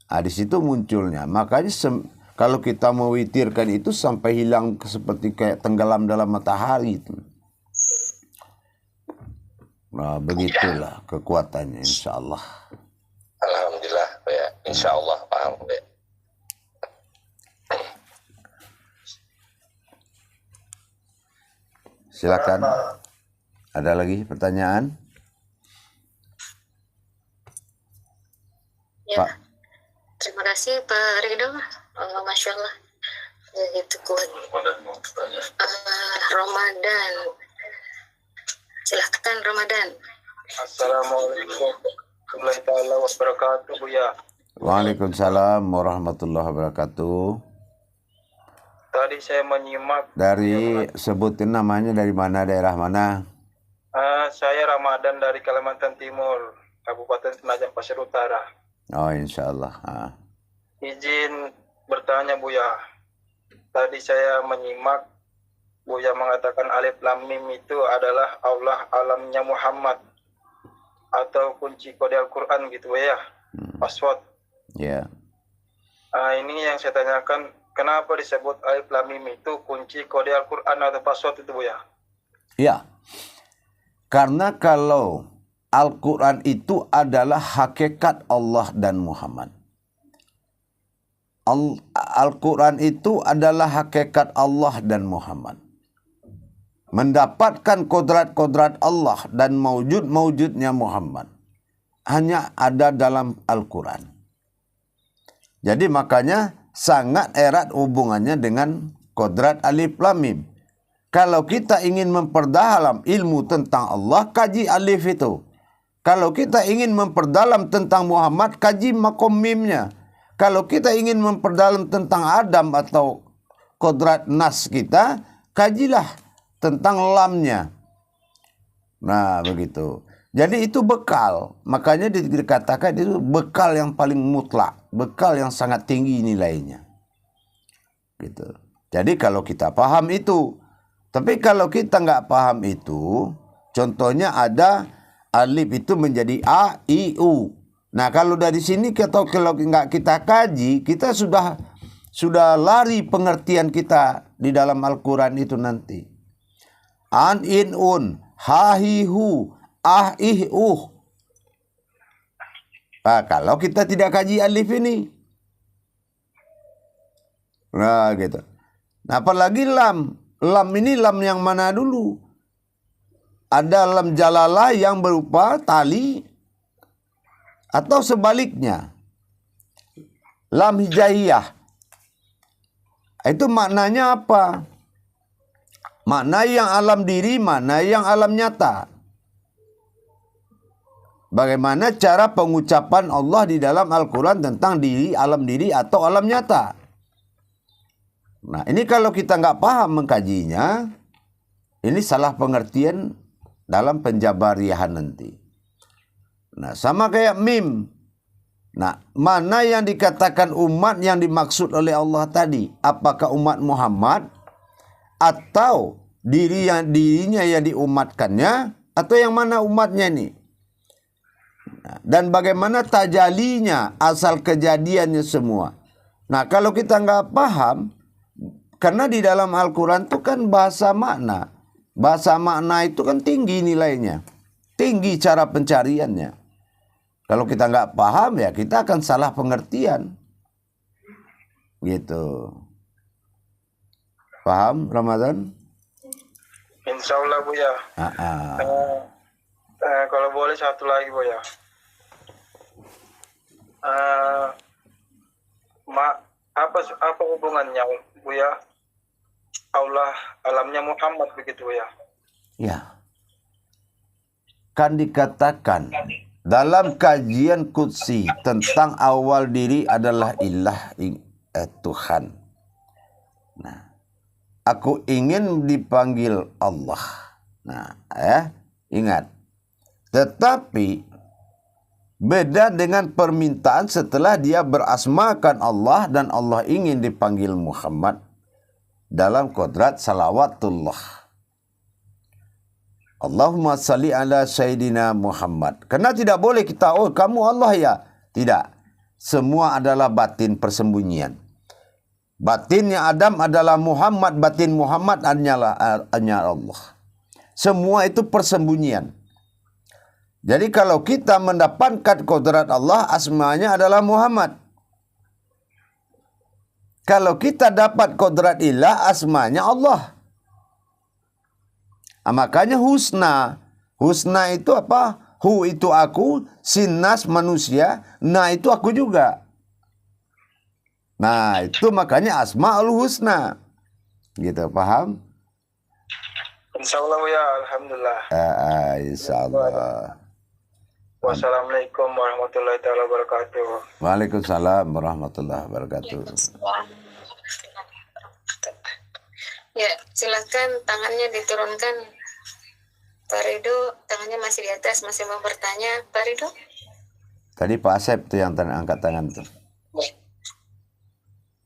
Di situ munculnya. Makanya kalau kita mewitirkan itu sampai hilang seperti kayak tenggelam dalam matahari itu. Nah, begitulah kekuatannya, insya Allah. Alhamdulillah ya, insya Allah paham ya. Silakan. Ada lagi pertanyaan? Ya. Pak. Terima kasih Pak Ridho. Masya Allah. Begitu kuat. Ramadan. Silahkan Ramadan. Assalamualaikum warahmatullahi wabarakatuh Bu ya. Waalaikumsalam warahmatullahi wabarakatuh. Tadi saya menyimak. Dari sebutin namanya, dari mana, daerah mana? Saya Ramadan dari Kalimantan Timur, Kabupaten Penajam Pasir Utara. Oh, insya Allah. Izin bertanya Buya. Tadi saya menyimak Buya mengatakan alif lam mim itu adalah Allah alamnya Muhammad atau kunci kode Al-Quran gitu ya, password. Ya. Ini yang saya tanyakan, kenapa disebut alif lam mim itu kunci kode Al-Quran atau password itu Buya? Ya. Karena kalau Al-Quran itu adalah hakikat Allah dan Muhammad. Al-Quran itu adalah hakikat Allah dan Muhammad. Mendapatkan kodrat-kodrat Allah dan maujud-maujudnya Muhammad hanya ada dalam Al-Quran. Jadi makanya sangat erat hubungannya dengan kodrat alif lam mim. Kalau kita ingin memperdalam ilmu tentang Allah, kaji alif itu. Kalau kita ingin memperdalam tentang Muhammad, kaji makom mimnya. kalau kita ingin memperdalam tentang Adam atau kodrat nas kita, kajilah tentang lamnya. Nah, begitu. Jadi itu bekal. Makanya dikatakan itu bekal yang paling mutlak, bekal yang sangat tinggi nilainya. Gitu. Jadi kalau kita paham itu, tapi kalau kita nggak paham itu, contohnya ada alif itu menjadi a, i, u. Nah, kalau dari sini kalau nggak kita kaji, kita sudah lari pengertian kita di dalam Al-Quran itu nanti. An, in, un, ha, hi, hu, ah, ih, Nah, kalau kita tidak kaji alif ini. Nah, gitu. Nah, apalagi lam. Lam ini lam yang mana dulu? Ada lam jalalah yang berupa tali atau sebaliknya. Lam hijaiyah. Itu maknanya apa? Makna yang alam diri, mana yang alam nyata. Bagaimana cara pengucapan Allah di dalam Al-Quran tentang diri, alam diri atau alam nyata. Nah, ini kalau kita nggak paham mengkajinya, ini salah pengertian dalam penjabariahan nanti. Nah, sama kayak mim. Nah, mana yang dikatakan umat yang dimaksud oleh Allah tadi? Apakah umat Muhammad atau dirinya yang diumatkannya, atau yang mana umatnya ini? Nah, dan bagaimana tajalinya, asal kejadiannya semua. Nah, kalau kita nggak paham, karena di dalam Al-Quran itu kan bahasa makna. Bahasa makna itu kan tinggi nilainya. Tinggi cara pencariannya. Kalau kita nggak paham, ya kita akan salah pengertian. Gitu. Paham, Ramadan? Insya Allah, Buya. Kalau boleh satu lagi, Buya. Apa hubungannya, Buya? Allah alamnya Muhammad begitu, ya? Ya. Kan dikatakan dalam kajian qudsi tentang awal diri adalah ilah, Tuhan. Nah, aku ingin dipanggil Allah. Nah, ingat. Tetapi beda dengan permintaan setelah dia berasmakan Allah dan Allah ingin dipanggil Muhammad dalam kodrat salawatullah. Allahumma salli ala Sayyidina Muhammad. Karena tidak boleh kita, oh kamu Allah ya. Tidak. Semua adalah batin persembunyian. Batinnya Adam adalah Muhammad, batin Muhammad hanyalah Allah. Semua itu persembunyian. Jadi kalau kita mendapatkan kodrat Allah, asmanya adalah Muhammad. Kalau kita dapat kodrat ilah, asmanya Allah. Makanya husna. Husna itu apa? Hu itu aku, sinnas manusia, na itu aku juga. Nah, itu makanya asma'ul husna. Gitu, paham? Insyaallah, ya, alhamdulillah. Insyaallah. Wassalamualaikum warahmatullahi taala wabarakatuh. Waalaikumsalam warahmatullahi wabarakatuh. Ya, silakan tangannya diturunkan. Pak Ridho, tangannya masih di atas, masih mau bertanya, Pak Ridho? Tadi Pak Asep tuh yang angkat tangan tuh.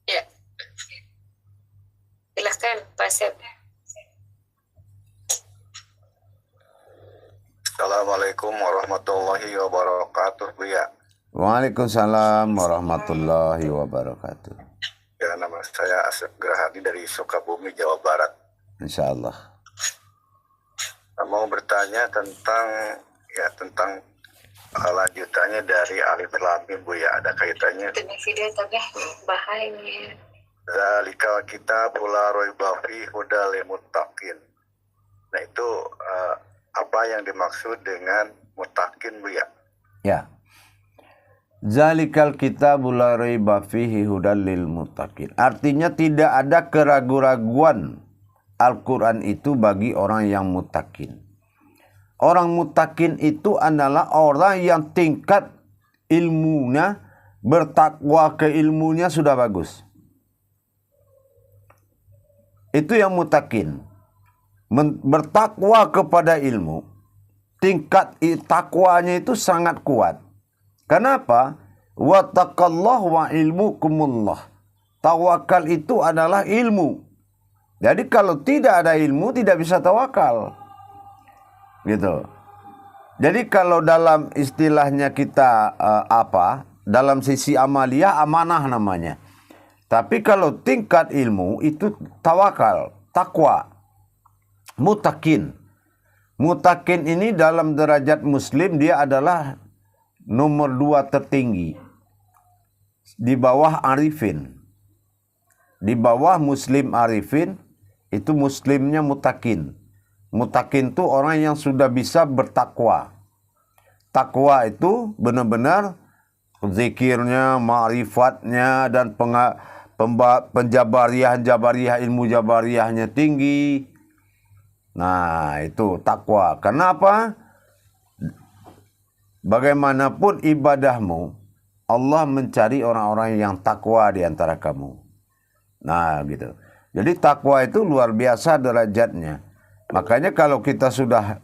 Ya. Silakan, Pak Asep. Assalamualaikum warahmatullahi wabarakatuh, Buya. Waalaikumsalam warahmatullahi wabarakatuh. Ya, nama saya Asep Gerahadi dari Sukabumi, Jawa Barat. Insyaallah. Mau bertanya tentang lanjutannya dari alif lam mim, Buya. Ada kaitannya. Video tapi bahaya. Zalikal kitabul la raiba fihi hudal lil muttaqin. Nah, itu apa yang dimaksud dengan muttaqin, Buya? Ya. Zalikal kitabul la raiba fihi hudal lil muttaqin. Artinya tidak ada keraguan-raguan Al-Quran itu bagi orang yang muttaqin. Orang muttaqin itu adalah orang yang tingkat ilmunya bertakwa ke ilmunya sudah bagus. Itu yang mutakin. Bertakwa kepada ilmu, tingkat takwanya itu sangat kuat. Kenapa? Wattaqallah wa ilmukumullah. Tawakal itu adalah ilmu. Jadi kalau tidak ada ilmu tidak bisa tawakal. Gitu. Jadi kalau dalam istilahnya kita dalam sisi amalia amanah namanya. Tapi kalau tingkat ilmu itu tawakal, takwa, mutakin. Mutakin ini dalam derajat muslim dia adalah nomor 2 tertinggi. Di bawah arifin. Di bawah muslim arifin itu muslimnya mutakin. Mutakin itu orang yang sudah bisa bertakwa. Takwa itu benar-benar zikirnya, ma'rifatnya dan jabariyah ilmu jabariyahnya tinggi. Nah, itu takwa. Kenapa? Bagaimanapun ibadahmu, Allah mencari orang-orang yang takwa di antara kamu. Nah, gitu. Jadi takwa itu luar biasa derajatnya. Makanya kalau kita sudah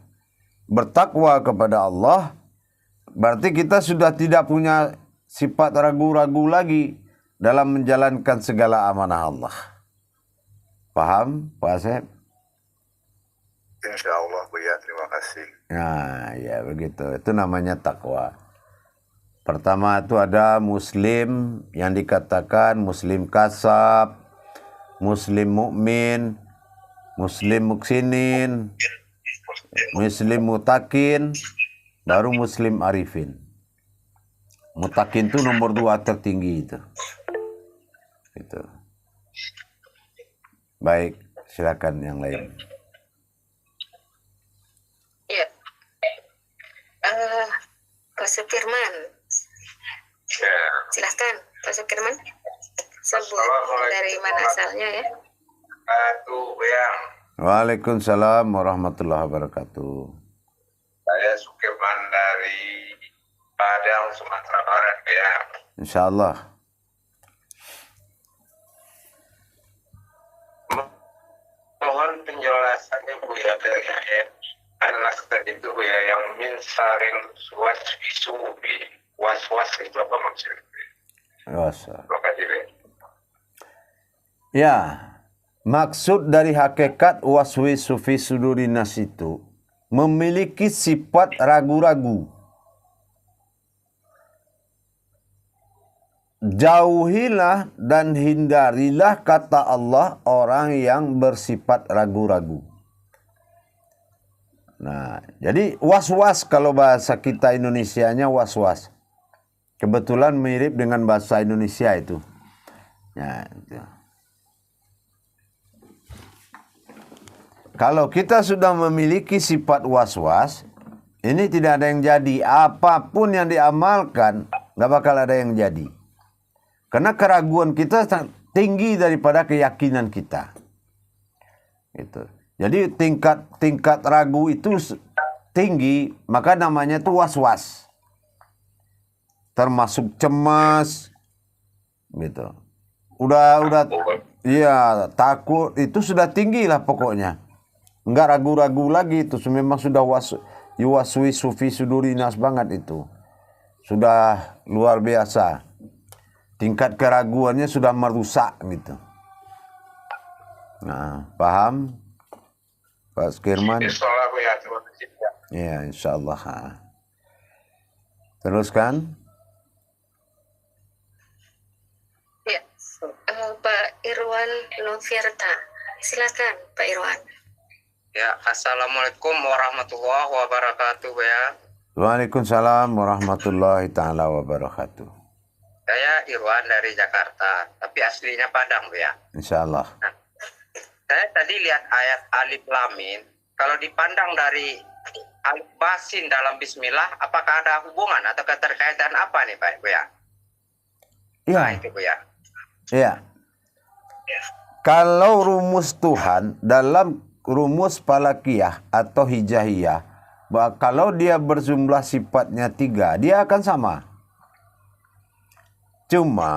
bertakwa kepada Allah, berarti kita sudah tidak punya sifat ragu-ragu lagi dalam menjalankan segala amanah Allah. Paham, Pak Asep? Insya Allah, Buya. Terima kasih. Nah, ya begitu. Itu namanya takwa. Pertama itu ada muslim yang dikatakan muslim kasab, muslim mukmin, muslim muksinin, muslim mutakin, baru muslim arifin. Mutakin itu nomor 2 tertinggi itu. Itu. Baik, silakan yang lain. Ya. Pak Sukirman. Ya. Silahkan, Pak Sukirman. Sebut dari mana asalnya ya? Ya. Waalaikumsalam warahmatullahi wabarakatuh. Saya Sukirman dari Padang, Sumatera Barat ya. Insyaallah. Mohon penjelasannya Bu ya dari ayat anak tadi itu Bu ya yang min saring waswisubi. Was-was itu apa maksudnya? Makasih Bu. Ya, maksud dari hakikat waswisu fi sudurin nas itu memiliki sifat ragu-ragu. Jauhilah dan hindarilah kata Allah orang yang bersifat ragu-ragu. Nah, jadi was-was kalau bahasa kita Indonesianya was-was. Kebetulan mirip dengan bahasa Indonesia itu. Ya, itu. Kalau kita sudah memiliki sifat was-was, ini tidak ada yang jadi. Apapun yang diamalkan, nggak bakal ada yang jadi. Karena keraguan kita tinggi daripada keyakinan kita. Gitu. Jadi tingkat ragu itu tinggi, maka namanya itu was-was. Termasuk cemas, gitu. Iya, takut itu sudah tinggi lah pokoknya. Enggak ragu-ragu lagi itu, memang sudah yuwaswisu fi sudurinas banget itu. Sudah luar biasa. Tingkat keraguannya sudah merusak gitu. Nah, paham? Pak Sukirman? Ya, insyaallah. Teruskan. Ya, Pak Irwan Novierta. Silakan, Pak Irwan. Ya, assalamualaikum warahmatullahi wabarakatuh, ya. Waalaikumsalam warahmatullahi taala wabarakatuh. Saya Irwan dari Jakarta, tapi aslinya Padang, Bu ya. Insyaallah. Nah, saya tadi lihat ayat Alif Lam Mim, kalau dipandang dari alif basin dalam bismillah, apakah ada hubungan atau keterkaitan apa nih, Pak, Bu ya? Iya. Nah, itu, Bu ya. Iya. Kalau rumus Tuhan dalam rumus falakiyah atau hijahiyah, bahwa kalau dia berjumlah sifatnya 3, dia akan sama. Cuma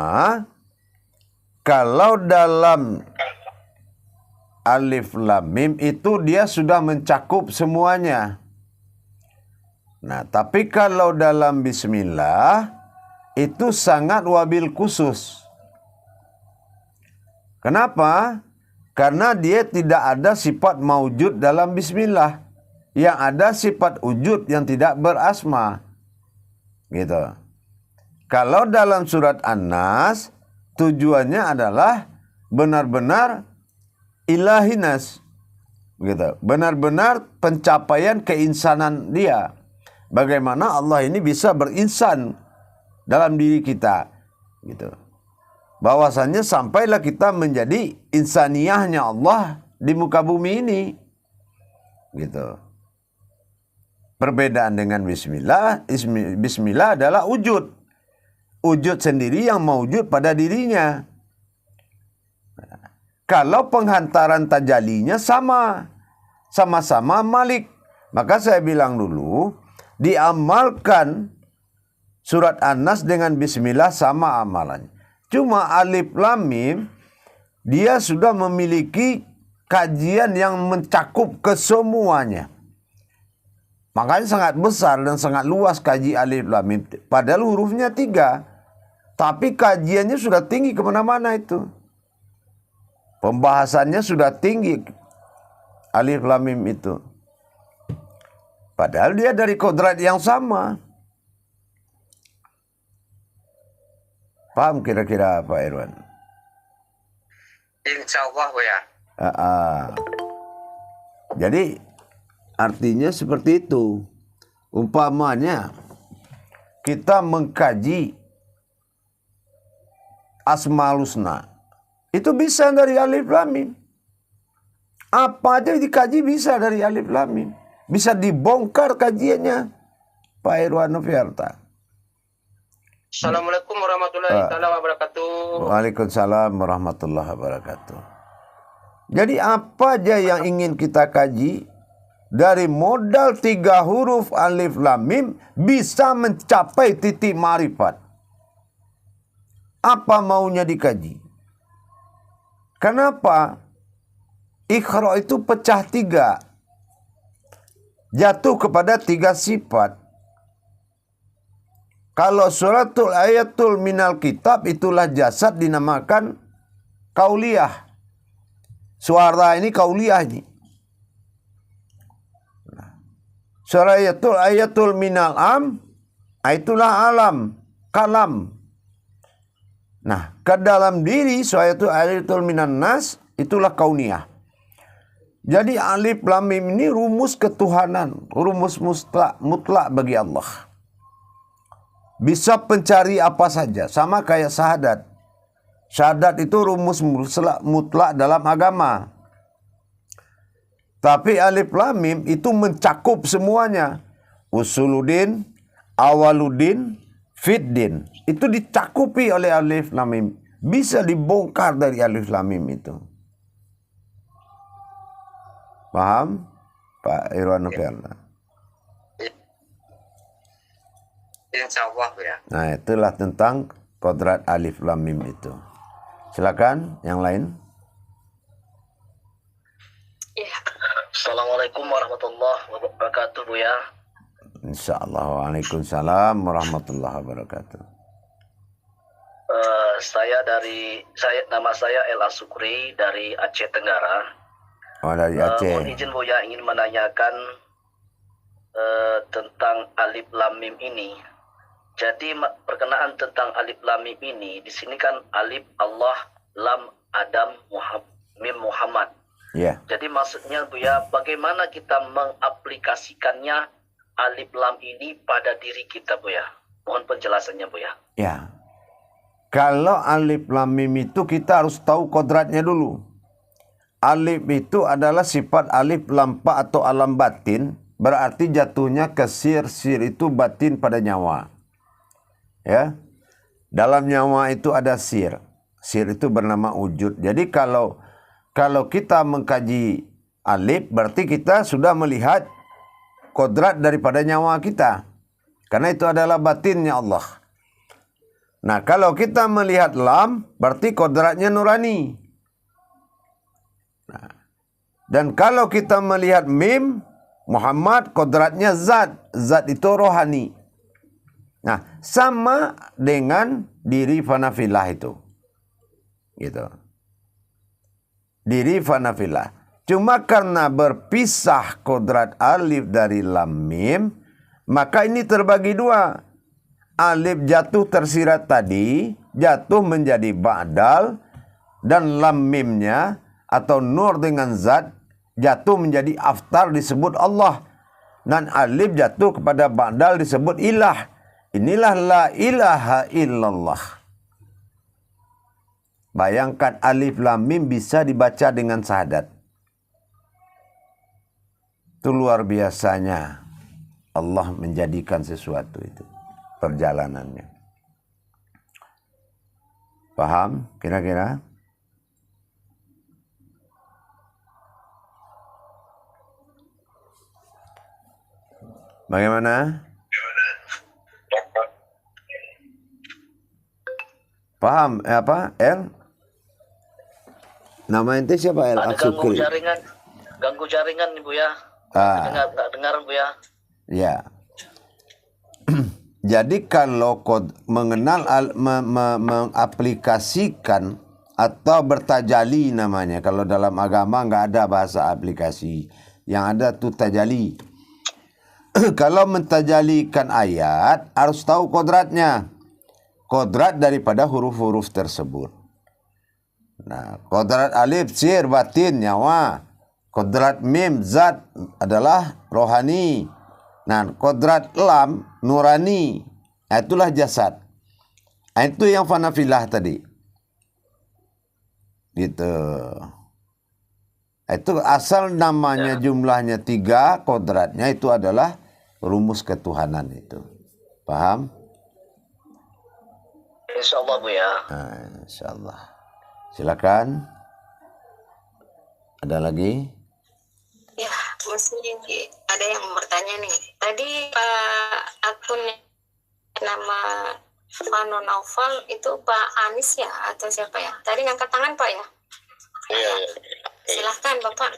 kalau dalam alif lam mim itu dia sudah mencakup semuanya. Nah, tapi kalau dalam bismillah itu sangat wabil khusus. Kenapa? Karena dia tidak ada sifat maujud dalam bismillah. Yang ada sifat wujud yang tidak berasma. Gitu. Kalau dalam surat An-Nas tujuannya adalah benar-benar ilahinas. Gitu. Benar-benar pencapaian keinsanan dia. Bagaimana Allah ini bisa berinsan dalam diri kita, gitu. Bahwasannya sampailah kita menjadi insaniyahnya Allah di muka bumi ini, gitu. Perbedaan dengan bismillah, bismillah adalah wujud. Wujud sendiri yang mewujud pada dirinya. Kalau penghantaran tajalinya sama-sama Malik. Maka saya bilang dulu, diamalkan surat An-Nas dengan bismillah sama amalannya. Cuma alif lam mim dia sudah memiliki kajian yang mencakup kesemuanya. Makanya sangat besar dan sangat luas kaji alif lam mim. Padahal hurufnya 3. Tapi kajiannya sudah tinggi kemana-mana itu. Pembahasannya sudah tinggi alif lam mim itu. Padahal dia dari kodrat yang sama. Paham kira-kira Pak Irwan? Insya Allah ya. Jadi artinya seperti itu. Umpamanya kita mengkaji Asmaul Husna. Itu bisa dari alif lam mim. Apa aja dikaji bisa dari alif lam mim. Bisa dibongkar kajiannya Pak Irwan Noviarta. Assalamualaikum warahmatullahi wabarakatuh. Waalaikumsalam warahmatullahi wabarakatuh. Jadi apa aja yang ingin kita kaji dari modal 3 huruf alif lam mim bisa mencapai titik marifat. Apa maunya dikaji? Kenapa? Iqra itu pecah 3. Jatuh kepada 3 sifat. Kalau suratul ayatul minal kitab itulah jasad dinamakan kauliyah. Suara ini kauliyah ini. Suratul ayatul minal itulah alam, kalam. Nah, ke dalam diri suratul ayatul minan nas itulah kauniyah. Jadi alif lam mim ini rumus ketuhanan, rumus mutlak bagi Allah. Bisa pencari apa saja, sama kayak syahadat. Syahadat itu rumus mutlak dalam agama. Tapi alif lam mim itu mencakup semuanya. Usuluddin, awaluddin, fiddin. Itu dicakupi oleh alif lam mim. Bisa dibongkar dari alif lam mim itu. Paham Pak Irwan Noviarta? Insya Allah ya. Nah, itulah tentang kodrat alif lam mim itu. Silakan yang lain. Ya. Assalamualaikum warahmatullahi wabarakatuh, Buya. Insyaallah. Waalaikumsalam warahmatullahi wabarakatuh. Nama saya Ella Sukri dari Aceh Tenggara. Oh, dari Aceh. Mohon izin Buya ingin menanyakan tentang alif lam mim ini. Jadi perkenaan tentang alif lam mim ini, di sini kan alif Allah, lam Adam, mim Muhammad. Ya. Jadi maksudnya Buya, bagaimana kita mengaplikasikannya alif lam ini pada diri kita Buya? Mohon penjelasannya Buya. Ya. Kalau alif lam mim itu kita harus tahu kodratnya dulu. Alif itu adalah sifat alif lam pa atau alam batin, berarti jatuhnya ke sir. Sir itu batin pada nyawa. Ya. Dalam nyawa itu ada sir. Sir itu bernama wujud. Jadi kalau kita mengkaji alif, berarti kita sudah melihat kodrat daripada nyawa kita. Karena itu adalah batinnya Allah. Nah, kalau kita melihat lam, berarti kodratnya nurani. Nah, dan kalau kita melihat mim, Muhammad, kodratnya zat. Zat itu rohani. Nah, sama dengan diri fanafillah itu. Gitu. Diri fanafillah. Cuma karena berpisah kodrat alif dari lam mim, maka ini terbagi dua. Alif jatuh tersirat tadi, jatuh menjadi ba'dal, dan lam mimnya atau nur dengan zat jatuh menjadi aftar disebut Allah. Dan alif jatuh kepada ba'dal disebut ilah. Inilah la ilaha illallah. Bayangkan alif lam mim bisa dibaca dengan syahadat. Itu luar biasanya Allah menjadikan sesuatu itu. Perjalanannya. Paham kira-kira? Bagaimana? Paham apa? El? Nama ente siapa El? Ada ganggu jaringan nih Buya. Nggak dengar Buya. Ya. Jadi kalau mengenal mengaplikasikan atau bertajali namanya. Kalau dalam agama nggak ada bahasa aplikasi. Yang ada tuh tajali. Kalau mentajalikan ayat harus tahu kodratnya. Kodrat daripada huruf-huruf tersebut. Nah, kodrat alif sir batin nyawa. Kodrat mim zat adalah rohani. Nah, kodrat lam nurani. Nah, itulah jasad. Nah, itu yang fanafillah tadi. Gitu. Itu asal namanya jumlahnya 3, kodratnya itu adalah rumus ketuhanan itu. Paham? Insyaallah Buya. Nah, insyaallah. Silakan. Ada lagi? Ya, masih ada yang bertanya nih. Tadi Pak akun nama Fano Naufal itu Pak Anis ya atau siapa ya? Tadi ngangkat tangan Pak ya? Iya. Silahkan Bapak.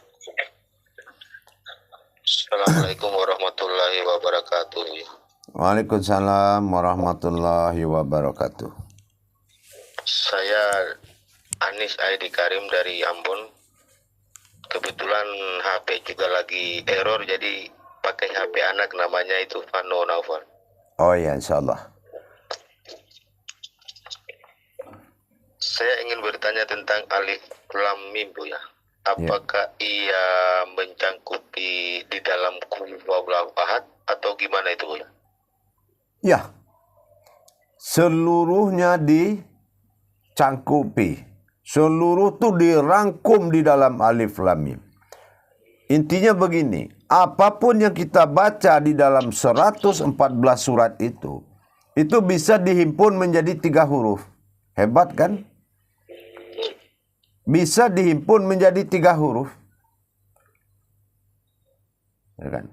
Assalamualaikum warahmatullahi wabarakatuh. Waalaikumsalam warahmatullahi wabarakatuh. Saya Anis Aidi Karim dari Ambon. Kebetulan HP juga lagi error, jadi pakai HP anak namanya itu Fano Naufal. Oh ya, insyaallah. Saya ingin bertanya tentang alif lam mim ya. Apakah ia mencangkupi di dalam qul huwallahu ahad atau gimana itu ya? Ya. Seluruhnya dicangkupi. Seluruh itu dirangkum di dalam alif lam mim. Intinya begini, apapun yang kita baca di dalam 114 surat itu bisa dihimpun menjadi 3 huruf. Hebat kan? Bisa dihimpun menjadi 3 huruf. Ya kan?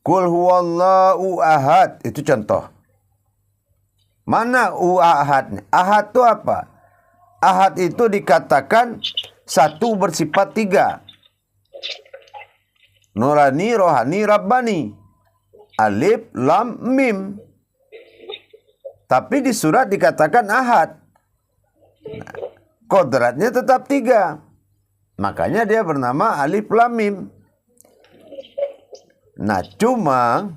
Qul huwallahu ahad, itu contoh. Mana ahadnya? Ahad itu apa? Ahad itu dikatakan 1 bersifat 3. Nurani, rohani, rabbani. Alif, lam, mim. Tapi di surat dikatakan ahad. Nah, kodratnya tetap 3. Makanya dia bernama alif, lam, mim. Nah, cuma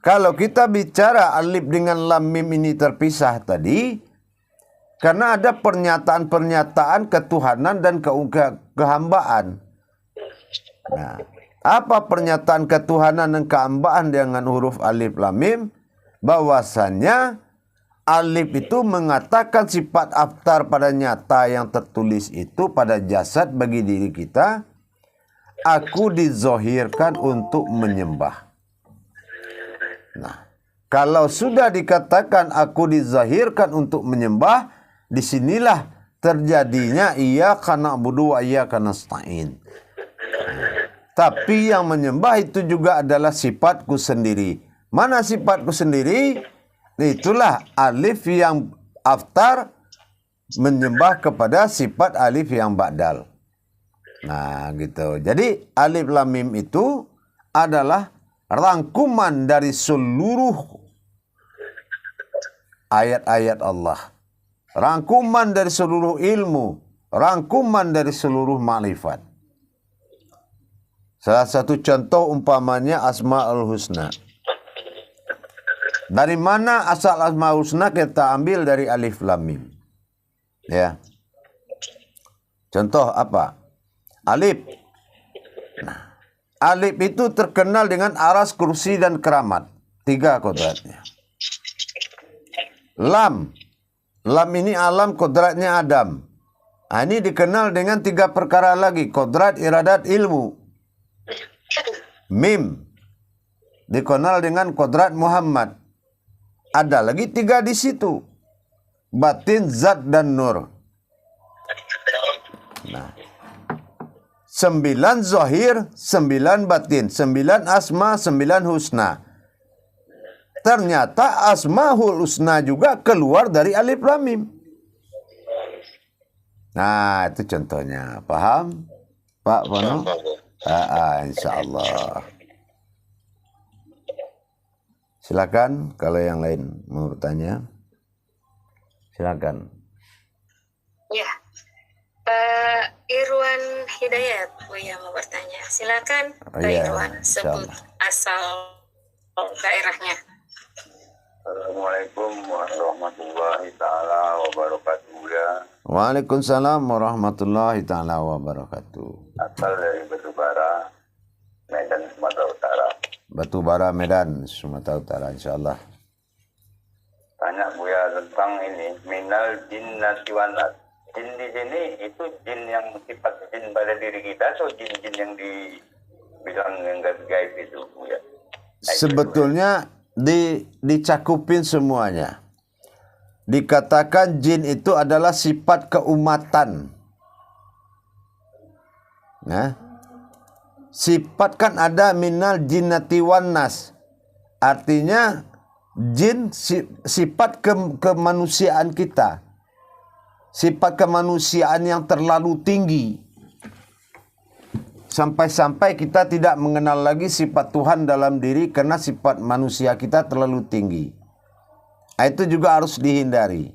kalau kita bicara alif dengan lam, mim ini terpisah tadi, karena ada pernyataan-pernyataan ketuhanan dan kehambaan. Nah, apa pernyataan ketuhanan dan kehambaan dengan huruf alif lam mim? Bahwasannya alif itu mengatakan sifat aftar pada nyata yang tertulis itu pada jasad bagi diri kita. Aku dizohirkan untuk menyembah. Nah, kalau sudah dikatakan aku dizahirkan untuk menyembah, disinilah terjadinya iyyaka na'budu wa iyyaka nasta'in. Tapi yang menyembah itu juga adalah sifatku sendiri. Mana sifatku sendiri? Itulah alif yang aftar menyembah kepada sifat alif yang ba'dal. Nah, gitu. Jadi alif lam mim itu adalah rangkuman dari seluruh ayat-ayat Allah. Rangkuman dari seluruh ilmu, rangkuman dari seluruh makrifat. Salah satu contoh umpamanya Asmaul Husna. Dari mana asal Asmaul Husna? Kita ambil dari alif lam mim. Ya. Contoh apa? Alif. Nah, alif itu terkenal dengan aras, kursi, dan keramat. 3 kodratnya. Lam. Lam ini alam, kodratnya Adam. Nah, ini dikenal dengan 3 perkara lagi. Kodrat, iradat, ilmu. Mim. Dikenal dengan kodrat Muhammad. Ada lagi 3 di situ. Batin, zat, dan nur. Nah. 9 zahir, 9 batin. 9 asma, 9 husna. Ternyata Asmaul Husna juga keluar dari alif lam mim. Nah, itu contohnya. Paham? Pak Pono? Insyaallah. Silakan kalau yang lain mau bertanya. Silakan. Ya. Pak Irwan Hidayat, Buya mau bertanya. Silakan Pak Irwan, sebut asal daerahnya. Assalamualaikum warahmatullahi taala wabarakatuh. Waalaikumsalam warahmatullahi taala wabarakatuh. Asal dari Batubara, Medan, Sumatera Utara. Batubara, Medan, Sumatera Utara, insyaallah. Tanya Buya tentang ini, minal jinnati wan nas. Jin di sini itu jin yang sifat jin pada diri kita atau jin-jin yang dibilang yang gaib itu, Buya? Sebetulnya dicakupin semuanya. Dikatakan jin itu adalah sifat keumatan. Nah, sifat kan ada minal jinnati wan nas. Artinya jin sifat kemanusiaan kita. Sifat kemanusiaan yang terlalu tinggi. Sampai-sampai kita tidak mengenal lagi sifat Tuhan dalam diri karena sifat manusia kita terlalu tinggi. Itu juga harus dihindari.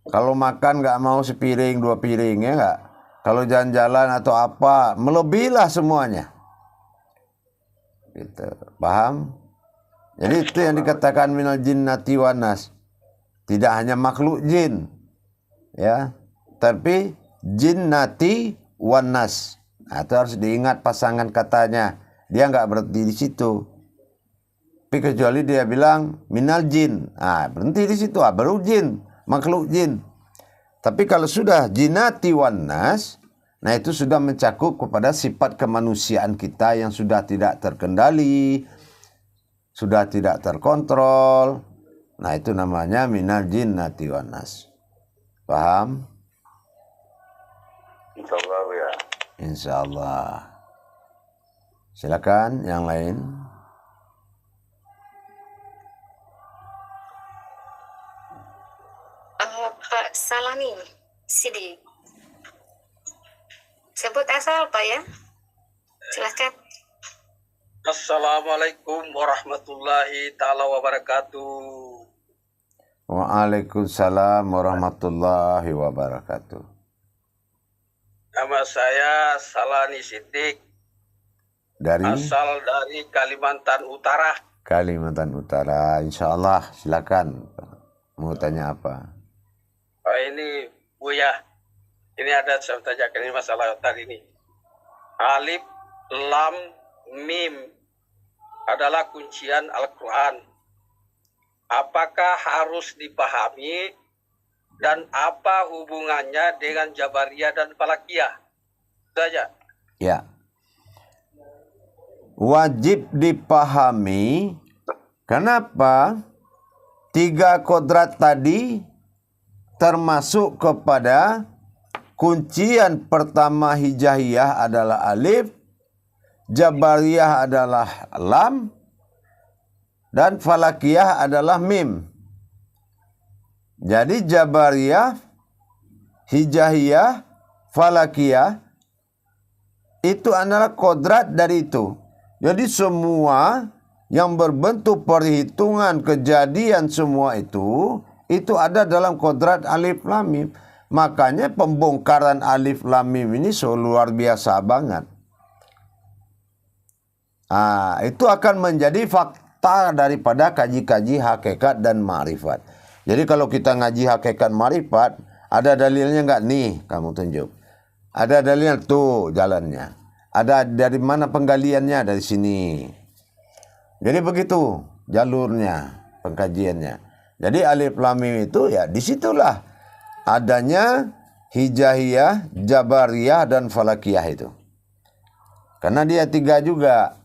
Kalau makan nggak mau sepiring, 2 piring, ya nggak? Kalau jalan-jalan atau apa, melebihilah semuanya. Gitu. Paham? Jadi itu yang dikatakan minal jinnati wan nas. Tidak hanya makhluk jin, ya, tapi jinnati wan nas. Nah, itu harus diingat pasangan katanya. Dia nggak berhenti di situ. Tapi kecuali dia bilang minal jin. Ah, berhenti di situ. Baru jin, makhluk jin. Tapi kalau sudah jinnati wan nas, nah itu sudah mencakup kepada sifat kemanusiaan kita yang sudah tidak terkendali, sudah tidak terkontrol. Nah itu namanya minal jinnati wan nas. Paham? Insyaallah, ya. Insyaallah. Silakan yang lain. Pak Salami Sidik. Sebut asal Pak ya. Silakan. Assalamualaikum warahmatullahi taala wabarakatuh. Waalaikumsalam warahmatullahi wabarakatuh. Nama saya Salani Sidik. Asal dari Kalimantan Utara. Kalimantan Utara, insyaallah. Silakan. Mau tanya apa? Ini Buya, ini ada saya tanyakan ini masalah tadi ini. Alif, lam, mim adalah kuncian Al-Quran. Apakah harus dipahami dan apa hubungannya dengan Jabariyah dan Falakiyah? Saja. Ya. Wajib dipahami. Kenapa? 3 kodrat tadi termasuk kepada kuncian pertama hijaiyah adalah alif, Jabariyah adalah lam, dan Falakiyah adalah mim. Jadi Jabariyah, Hijaiyah, Falakiyah itu adalah kodrat dari itu. Jadi semua yang berbentuk perhitungan kejadian semua itu ada dalam kodrat alif lam mim. Makanya pembongkaran alif lam mim ini luar biasa banget. Itu akan menjadi fakta daripada kaji-kaji hakikat dan ma'rifat. Jadi kalau kita ngaji hakikat ma'rifat, ada dalilnya enggak? Nih, kamu tunjuk. Ada dalilnya tuh jalannya. Ada dari mana penggaliannya? Dari sini. Jadi begitu jalurnya, pengkajiannya. Jadi alif lam mim itu ya disitulah adanya Hijaiyah, Jabariyah, dan Falakiyah itu. Karena dia 3 juga.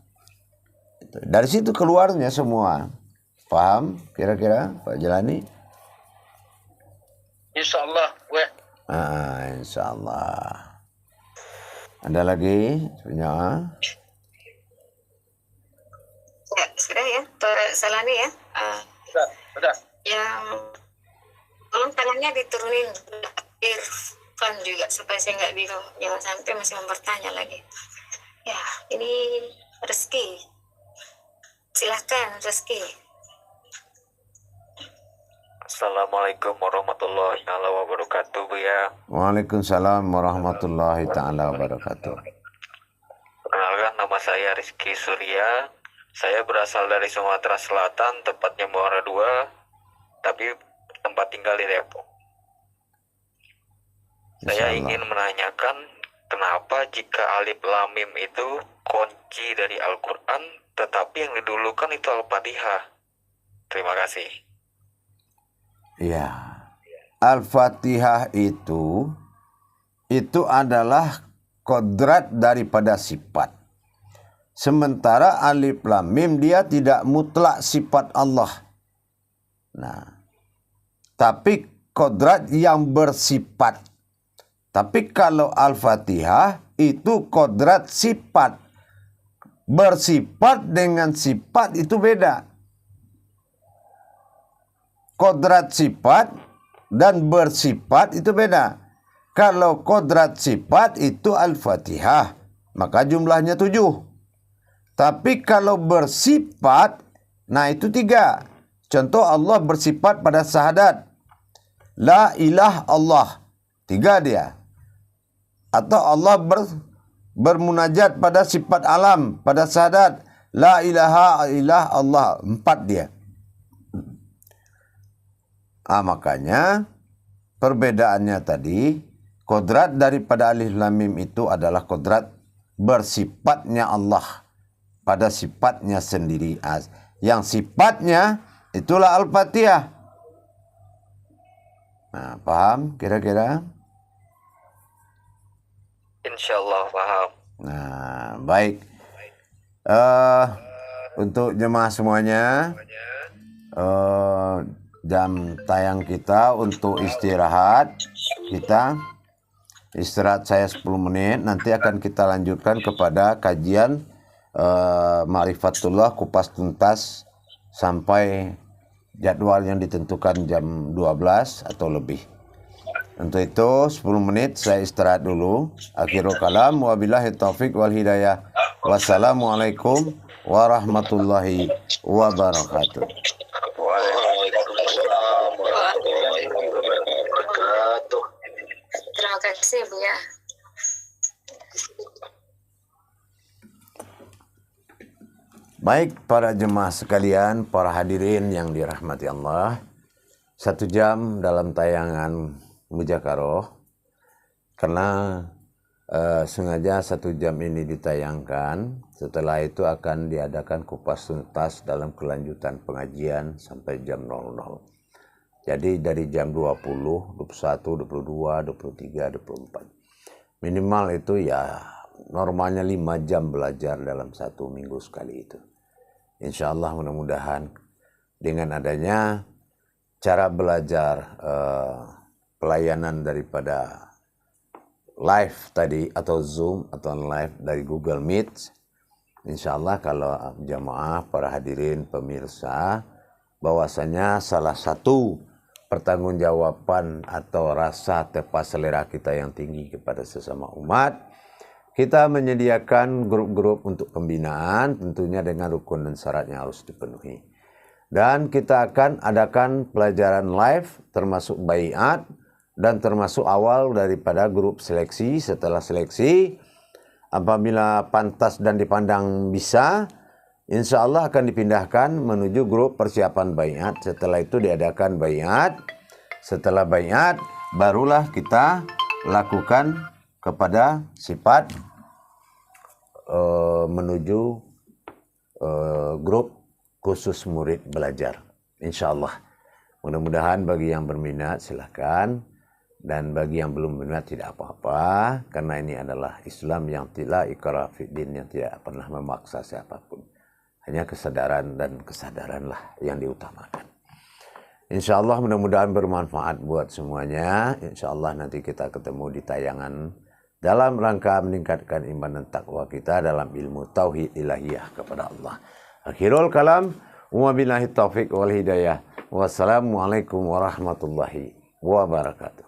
Dari situ keluarnya semua. Paham kira-kira Pak Jelani? Insyaallah, Insyaallah. Ada lagi punya? Ya, sudah ya, Pak Salani ya. Sudah. Yang tolong tangannya diturunin Irfan juga supaya saya nggak bingung. Jangan sampai masih bertanya lagi. Ya, ini Rezeki. Silahkan Rezeki. Assalamualaikum warahmatullahi wabarakatuh, Buya. Waalaikumsalam warahmatullahi taala wabarakatuh. Perkenalkan, nama saya Rizky Surya. Saya berasal dari Sumatera Selatan, tepatnya Muara II, tapi tempat tinggal di Depok. Saya ingin menanyakan, kenapa jika alif lam mim itu kunci dari Al-Quran, tetapi yang didulukan itu Al-Fatihah? Terima kasih. Ya, Al-Fatihah itu adalah kodrat daripada sifat. Sementara alif lam mim dia tidak mutlak sifat Allah. Nah, tapi kodrat yang bersifat. Tapi kalau Al-Fatihah itu kodrat sifat. Bersifat dengan sifat itu beda. Kodrat sifat dan bersifat itu beda. Kalau kodrat sifat itu Al-Fatihah, maka jumlahnya 7. Tapi kalau bersifat, nah itu 3. Contoh Allah bersifat pada syahadat. La ilah Allah. 3 dia. Atau Allah bermunajat pada sifat alam, pada syahadat. La ilaha ilah Allah. 4 dia. Makanya perbedaannya tadi, kodrat daripada alif lam mim itu adalah kodrat bersifatnya Allah pada sifatnya sendiri. Yang sifatnya itulah Al-Fatihah. Nah, paham kira-kira? Insyaallah paham. Nah, baik. Untuk jemaah semuanya, jam tayang kita untuk istirahat. Kita istirahat saya 10 menit. Nanti akan kita lanjutkan kepada kajian Ma'rifatullah kupas tuntas sampai jadwal yang ditentukan jam 12 atau lebih. Untuk itu 10 menit saya istirahat dulu. Akhirul kalam, wabillahi taufiq wal hidayah. Wassalamualaikum warahmatullahi wabarakatuh. Terima kasih Bu ya. Baik para jemaah sekalian, para hadirin yang dirahmati Allah. 1 jam dalam tayangan Mujakaroh. Karena sengaja 1 jam ini ditayangkan. Setelah itu akan diadakan kupas tuntas dalam kelanjutan pengajian sampai jam 00. Jadi dari jam 20, 21, 22, 23, 24. Minimal itu ya normalnya 5 jam belajar dalam 1 minggu sekali itu. Insya Allah mudah-mudahan dengan adanya cara belajar pelayanan daripada live tadi atau Zoom atau live dari Google Meet. Insya Allah kalau jamaah, para hadirin, pemirsa, bahwasanya salah satu pertanggungjawaban atau rasa tepas selera kita yang tinggi kepada sesama umat, kita menyediakan grup-grup untuk pembinaan, tentunya dengan rukun dan syaratnya harus dipenuhi. Dan kita akan adakan pelajaran live termasuk baiat dan termasuk awal daripada grup seleksi. Setelah seleksi, apabila pantas dan dipandang bisa, insya Allah akan dipindahkan menuju grup persiapan baiat. Setelah itu diadakan baiat. Setelah baiat, barulah kita lakukan kepada sifat menuju grup khusus murid belajar. Insya Allah. Mudah-mudahan bagi yang berminat silahkan. Dan bagi yang belum berminat tidak apa-apa. Karena ini adalah Islam yang tidak ikrah fiddin, yang tidak pernah memaksa siapapun. Hanya kesadaran dan kesadaranlah yang diutamakan. Insya Allah mudah-mudahan bermanfaat buat semuanya. Insya Allah nanti kita ketemu di tayangan dalam rangka meningkatkan iman dan takwa kita dalam ilmu tauhid ilahiyah kepada Allah. Akhirul kalam, wabillahi taufiq wal hidayah. Wassalamualaikum warahmatullahi wabarakatuh.